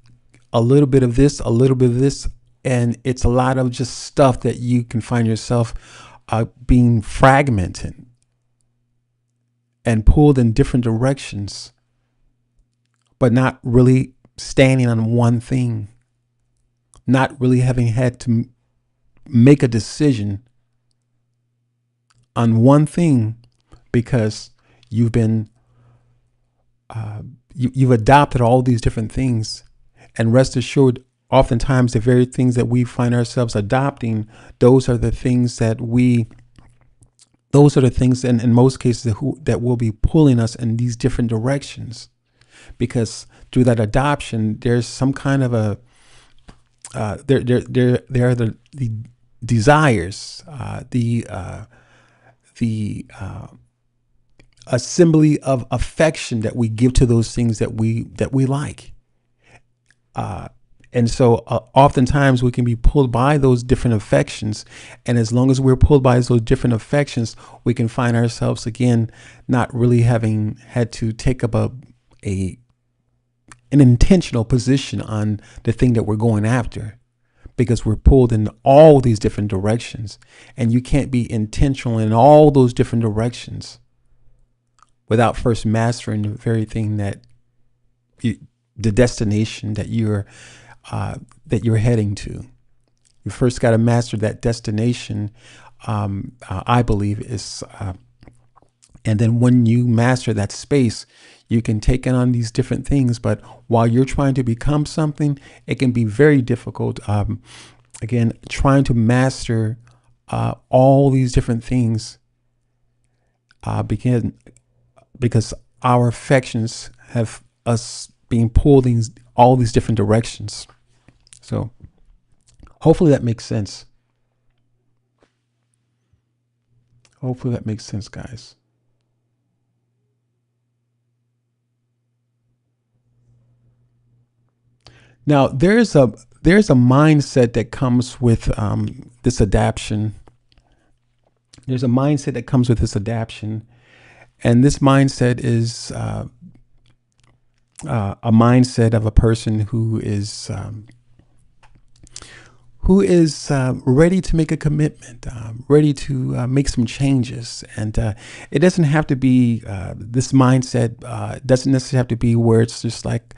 a little bit of this, a little bit of this. And it's a lot of just stuff that you can find yourself being fragmented and pulled in different directions. but not really standing on one thing, not really having had to make a decision on one thing because you've been you've adopted all these different things. And rest assured, oftentimes the very things that we find ourselves adopting, those are the things that in most cases that will be pulling us in these different directions. Because through that adoption, there's some kind of a there are the desires, the assembly of affection that we give to those things that we like. And so oftentimes we can be pulled by those different affections. And as long as we're pulled by those different affections, we can find ourselves again not really having had to take up an intentional position on the thing that we're going after, because we're pulled in all these different directions. And you can't be intentional in all those different directions without first mastering the very thing the destination that you're heading to. You first got to master that destination. I believe is, and then when you master that space, you can take on these different things. But while you're trying to become something, it can be very difficult. Again, trying to master all these different things, because our affections have us being pulled in all these different directions. So hopefully that makes sense. Hopefully that makes sense, guys. Now there's a mindset that comes with this adaptation. There's a mindset that comes with this adaptation, and this mindset is a mindset of a person who is ready to make a commitment, ready to make some changes. And it doesn't have to be, this mindset doesn't necessarily have to be where it's just like,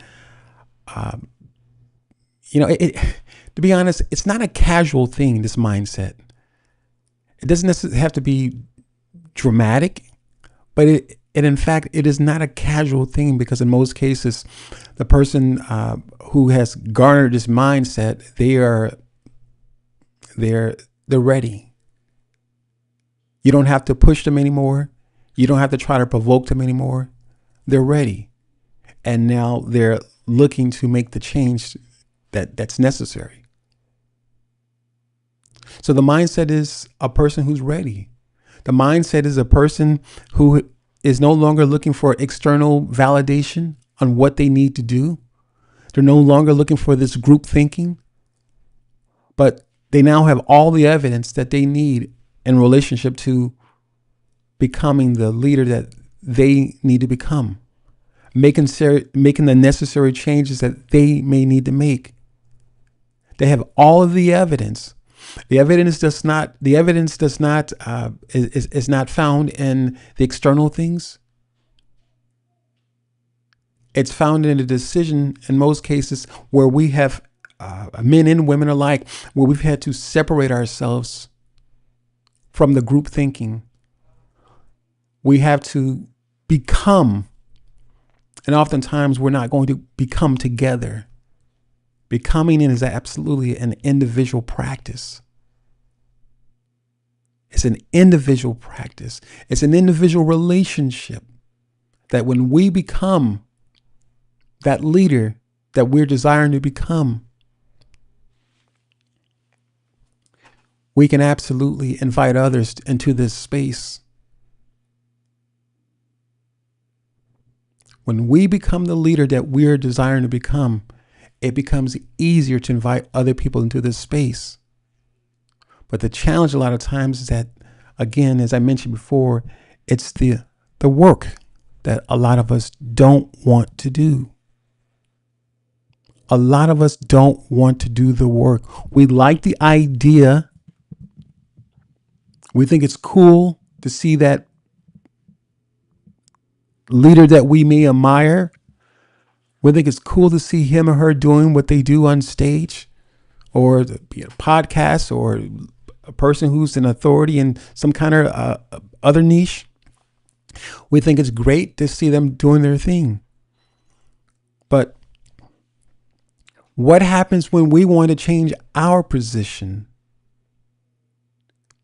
to be honest, it's not a casual thing, this mindset. It doesn't necessarily have to be dramatic, but in fact, it is not a casual thing, because in most cases, the person who has garnered this mindset, they're ready. You don't have to push them anymore. You don't have to try to provoke them anymore. They're ready. And now they're looking to make the change that's necessary. So the mindset is a person who's ready. The mindset is a person who is no longer looking for external validation on what they need to do. They're no longer looking for this group thinking, but they now have all the evidence that they need in relationship to becoming the leader that they need to become, making the necessary changes that they may need to make. They have all of the evidence. The evidence does not is not found in the external things. It's found in a decision, in most cases, where we have men and women alike, where we've had to separate ourselves from the group thinking. We have to become, and oftentimes we're not going to become together. Becoming is absolutely an individual practice. It's an individual practice. It's an individual relationship that when we become that leader that we're desiring to become, we can absolutely invite others into this space. When we become the leader that we're desiring to become, it becomes easier to invite other people into this space. But the challenge a lot of times is that, again, as I mentioned before, it's the work that a lot of us don't want to do. A lot of us don't want to do the work. We like the idea. We think it's cool to see that leader that we may admire We think it's cool to see him or her doing what they do on stage, or be a podcast, or a person who's an authority in some kind of other niche. We think it's great to see them doing their thing. But what happens when we want to change our position?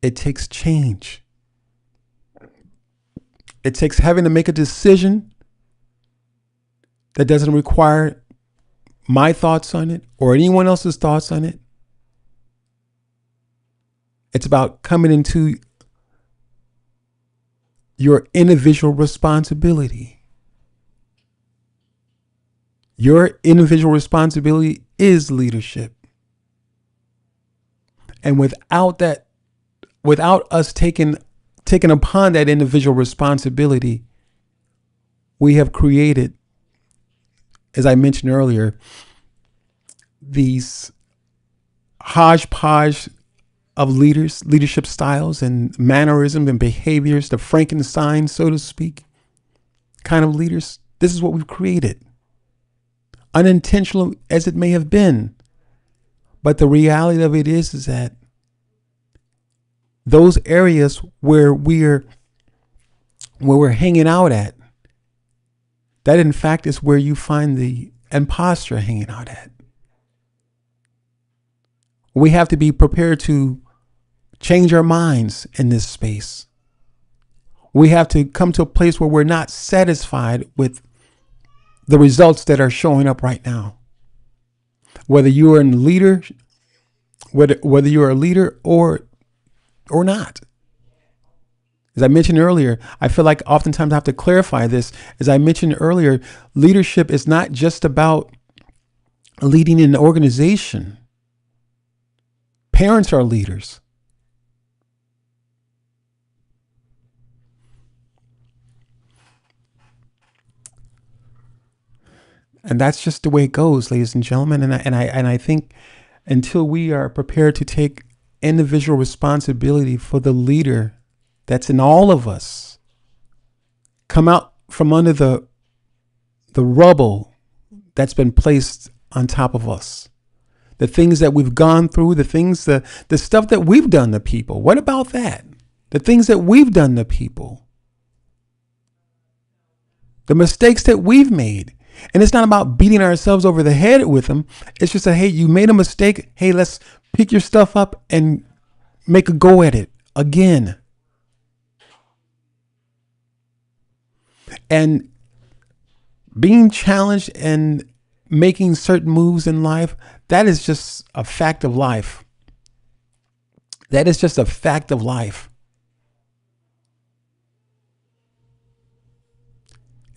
It takes change. It takes having to make a decision that doesn't require my thoughts on it or anyone else's thoughts on it. It's about coming into your individual responsibility. Your individual responsibility is leadership. And without us taking upon that individual responsibility, we have created, as I mentioned earlier, these hodgepodge of leadership styles and mannerisms and behaviors, the Frankenstein, so to speak, kind of leaders. This is what we've created. Unintentional as it may have been. But the reality of it is that those areas where we're hanging out at, that in fact is where you find the imposter hanging out at. We have to be prepared to change our minds in this space. We have to come to a place where we're not satisfied with the results that are showing up right now. Whether you are a leader, whether you're a leader or not. As I mentioned earlier, I feel like oftentimes I have to clarify this. As I mentioned earlier, leadership is not just about leading an organization. Parents are leaders. And that's just the way it goes, ladies and gentlemen. And I think until we are prepared to take individual responsibility for the leader that's in all of us, come out from under the rubble that's been placed on top of us, the things that we've gone through, the stuff that we've done to people. What about that? The things that we've done to people, the mistakes that we've made. And it's not about beating ourselves over the head with them. It's just hey, you made a mistake. Hey, let's pick your stuff up and make a go at it again. And being challenged and making certain moves in life, that is just a fact of life. That is just a fact of life.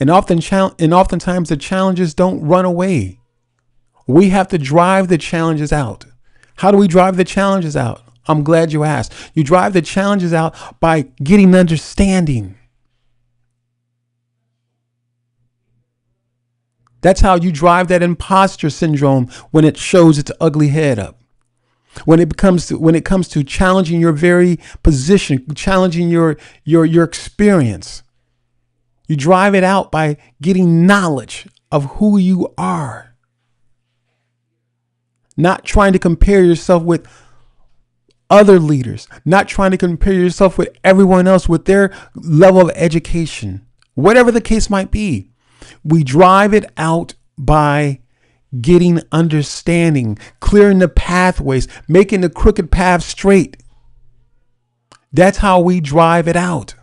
And oftentimes the challenges don't run away. We have to drive the challenges out. How do we drive the challenges out? I'm glad you asked. You drive the challenges out by getting understanding. That's how you drive that imposter syndrome when it shows its ugly head up. When it comes to challenging your very position, challenging your experience. You drive it out by getting knowledge of who you are. Not trying to compare yourself with other leaders. Not trying to compare yourself with everyone else with their level of education. Whatever the case might be. We drive it out by getting understanding, clearing the pathways, making the crooked path straight. That's how we drive it out.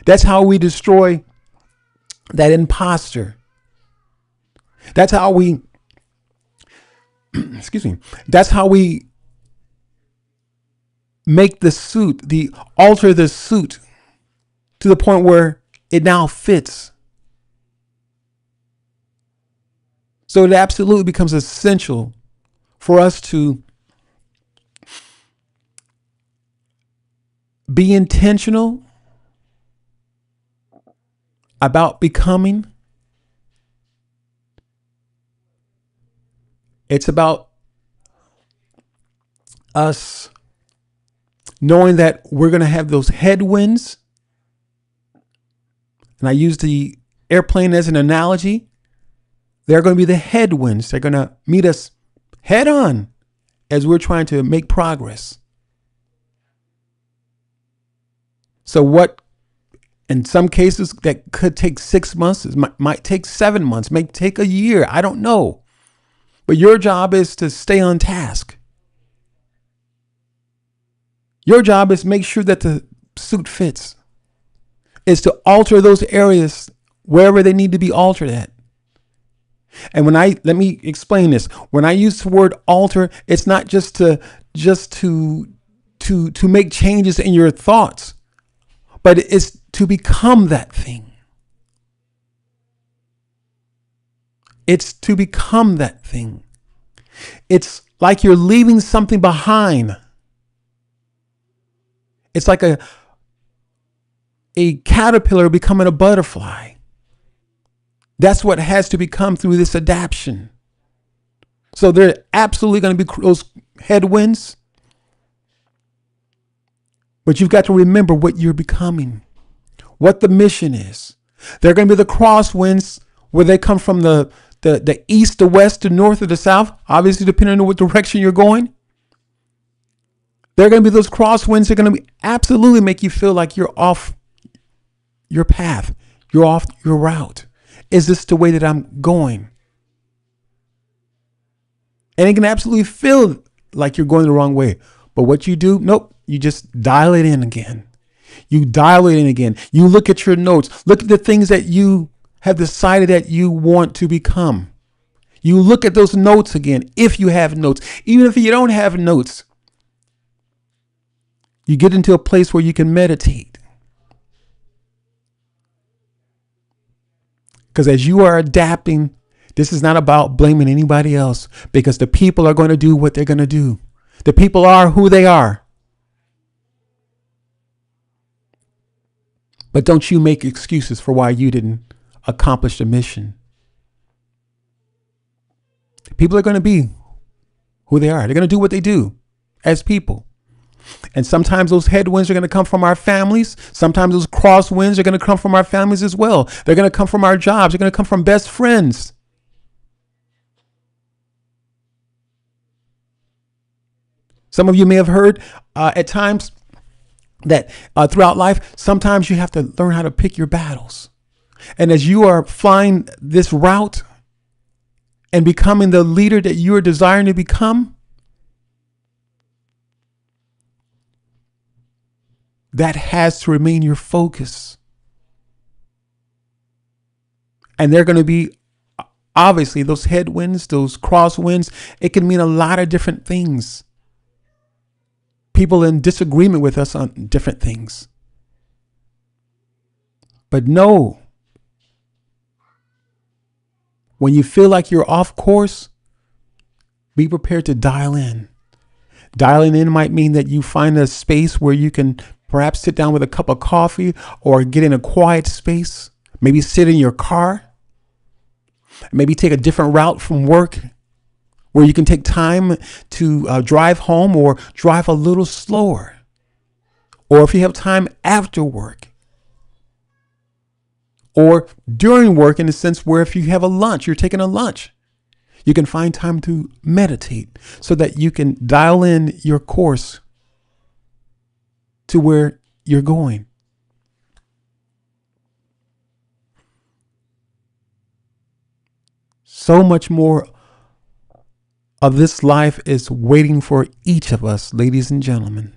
That's how we destroy that imposter. That's how we, that's how we make the suit, alter the suit to the point where it now fits. So it absolutely becomes essential for us to be intentional about becoming. It's about us knowing that we're going to have those headwinds. And I use the airplane as an analogy. They're going to be the headwinds. They're going to meet us head on as we're trying to make progress. So what, in some cases, that could take 6 months, might take 7 months, may take a year. I don't know. But your job is to stay on task. Your job is make sure that the suit fits. Is to alter those areas wherever they need to be altered at. And let me explain this. When I use the word alter, it's not just to make changes in your thoughts, but it's to become that thing. It's to become that thing. It's like you're leaving something behind. It's like a caterpillar becoming a butterfly. That's what has to become through this adaptation. So there are absolutely going to be those headwinds, but you've got to remember what you're becoming, what the mission is. There are going to be the crosswinds where they come from the east, the west, the north, or the south, obviously depending on what direction you're going. There are going to be those crosswinds that are going to absolutely make you feel like you're off your path. You're off your route. Is this the way that I'm going? And it can absolutely feel like you're going the wrong way. But what you do, nope, you just dial it in again. You dial it in again. You look at your notes. Look at the things that you have decided that you want to become. You look at those notes again, if you have notes. Even if you don't have notes, you get into a place where you can meditate. Because as you are adapting, this is not about blaming anybody else, because the people are going to do what they're going to do. The people are who they are. But don't you make excuses for why you didn't accomplish the mission. People are going to be who they are. They're going to do what they do as people. And sometimes those headwinds are going to come from our families. Sometimes those crosswinds are going to come from our families as well. They're going to come from our jobs. They're going to come from best friends. Some of you may have heard at times that throughout life, sometimes you have to learn how to pick your battles. And as you are flying this route and becoming the leader that you are desiring to become, that has to remain your focus. And they're going to be, obviously, those headwinds, those crosswinds. It can mean a lot of different things. People in disagreement with us on different things. But no, when you feel like you're off course, be prepared to dial in. Dialing in might mean that you find a space where you can perhaps sit down with a cup of coffee or get in a quiet space. Maybe sit in your car. Maybe take a different route from work where you can take time to drive home or drive a little slower. Or if you have time after work. Or during work, in the sense where if you have a lunch, you're taking a lunch, you can find time to meditate so that you can dial in your course to where you're going. So much more of this life is waiting for each of us, ladies and gentlemen.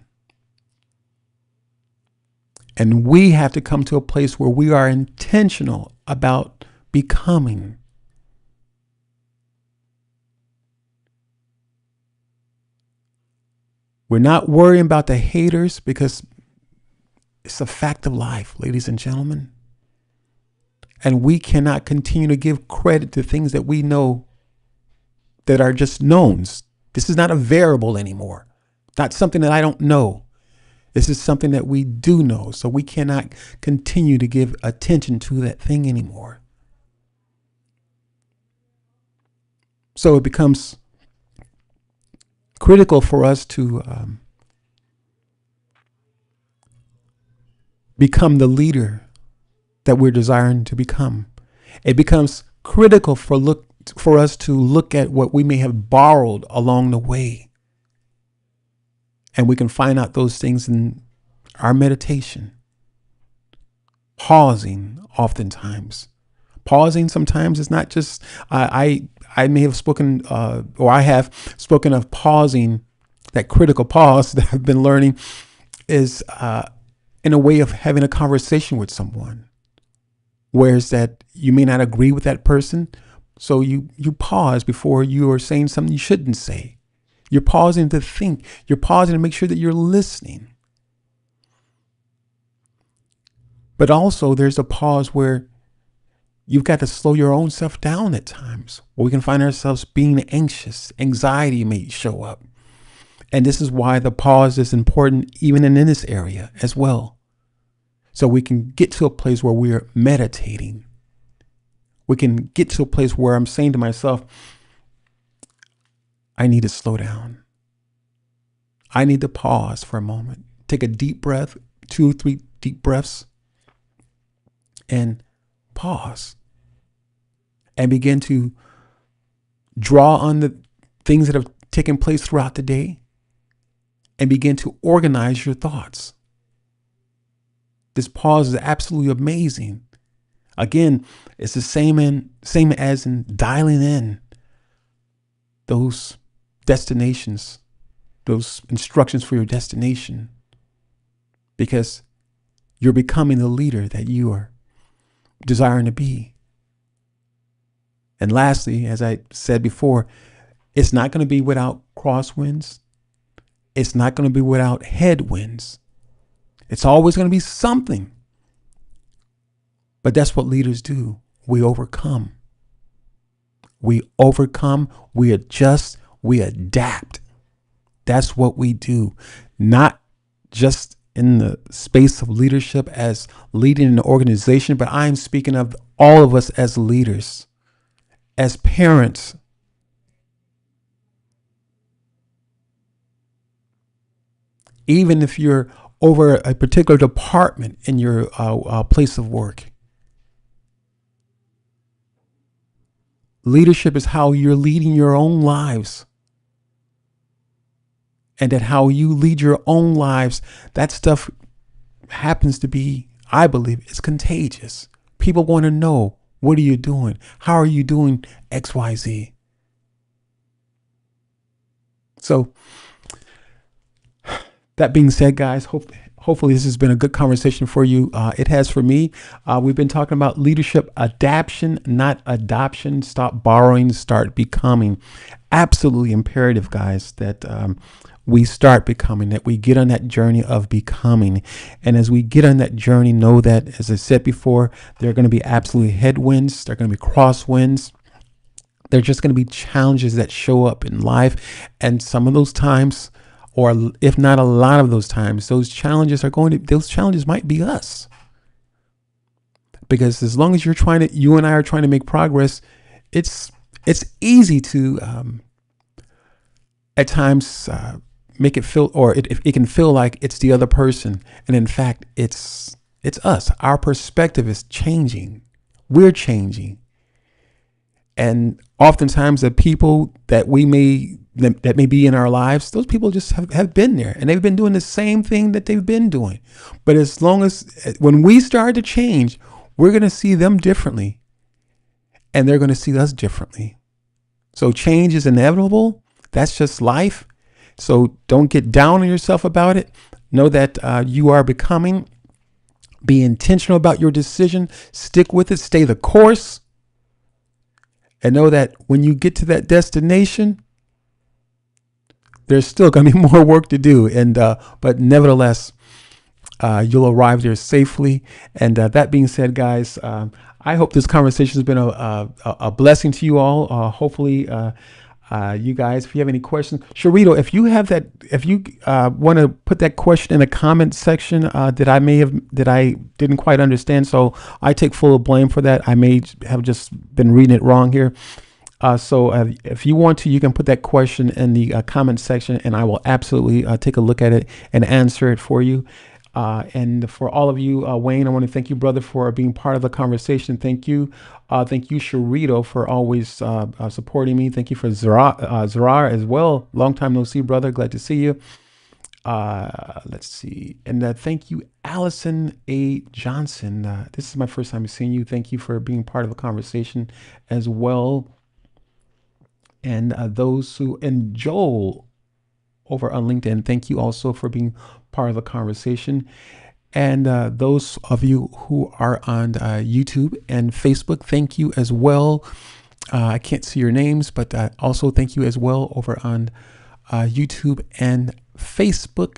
And we have to come to a place where we are intentional about becoming. We're not worrying about the haters, because it's a fact of life, ladies and gentlemen. And we cannot continue to give credit to things that we know that are just knowns. This is not a variable anymore. Not something that I don't know. This is something that we do know. So we cannot continue to give attention to that thing anymore. So it becomes critical for us to become the leader that we're desiring to become. It becomes critical for us to look at what we may have borrowed along the way. And we can find out those things in our meditation. Pausing oftentimes. Pausing sometimes is not just, I may have spoken, or I have spoken of pausing, that critical pause that I've been learning is in a way of having a conversation with someone. Whereas that you may not agree with that person, so you pause before you are saying something you shouldn't say. You're pausing to think. You're pausing to make sure that you're listening. But also there's a pause where you've got to slow your own self down at times, where we can find ourselves being anxious. Anxiety may show up. And this is why the pause is important even in this area as well. So we can get to a place where we're meditating. We can get to a place where I'm saying to myself, I need to slow down. I need to pause for a moment. Take a deep breath, 2 or 3 deep breaths, and pause. And begin to draw on the things that have taken place throughout the day and begin to organize your thoughts. This pause is absolutely amazing. Again, it's the same as in dialing in those destinations, those instructions for your destination, because you're becoming the leader that you are desiring to be. And lastly, as I said before, it's not going to be without crosswinds. It's not going to be without headwinds. It's always going to be something. But that's what leaders do. We overcome. We overcome, we adjust, we adapt. That's what we do. Not just in the space of leadership as leading an organization, but I'm speaking of all of us as leaders, as parents. Even if you're over a particular department in your place of work. Leadership is how you're leading your own lives. And that how you lead your own lives, that stuff happens to be, I believe, it's contagious. People want to know, what are you doing? How are you doing X, Y, Z? So that being said, guys, hopefully this has been a good conversation for you. It has for me. We've been talking about leadership adaptation, not adoption. Stop borrowing, start becoming. Absolutely imperative, guys, that we start becoming, that we get on that journey of becoming. And as we get on that journey, know that, as I said before, there are going to be absolutely headwinds. There are going to be crosswinds. There are just going to be challenges that show up in life. And some of those times, or if not a lot of those times, those challenges might be us. Because as long as you and I are trying to make progress, it's easy to at times make it feel, or it can feel like it's the other person, and in fact it's us. Our perspective is changing. We're changing, and oftentimes the people that may be in our lives, those people just have been there, and they've been doing the same thing that they've been doing. But as long as when we start to change, we're going to see them differently, and they're going to see us differently. So change is inevitable. That's just life. So don't get down on yourself about it. Know that you are becoming. Be intentional about your decision. Stick with it. Stay the course. And know that when you get to that destination, there's still going to be more work to do. But nevertheless, you'll arrive there safely. And that being said, guys, I hope this conversation has been a blessing to you all. Hopefully, you guys, if you have any questions, Sharito, if you want to put that question in the comment section that I didn't quite understand, so I take full blame for that. I may have just been reading it wrong here. So if you want to, you can put that question in the comment section, and I will absolutely take a look at it and answer it for you. And for all of you, Wayne, I want to thank you, brother, for being part of the conversation. Thank you. Thank you, Sharito, for always supporting me. Thank you for Zarar as well. Long time no see, brother. Glad to see you. Let's see. And thank you, Allison A. Johnson. This is my first time seeing you. Thank you for being part of the conversation as well. And and Joel over on LinkedIn, thank you also for being part of the conversation. And those of you who are on YouTube and Facebook, thank you as well. I can't see your names, but also thank you as well over on YouTube and Facebook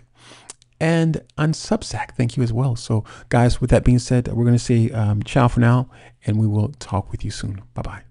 and on Substack. Thank you as well. So, guys, with that being said, we're going to say ciao for now, and we will talk with you soon. Bye-bye.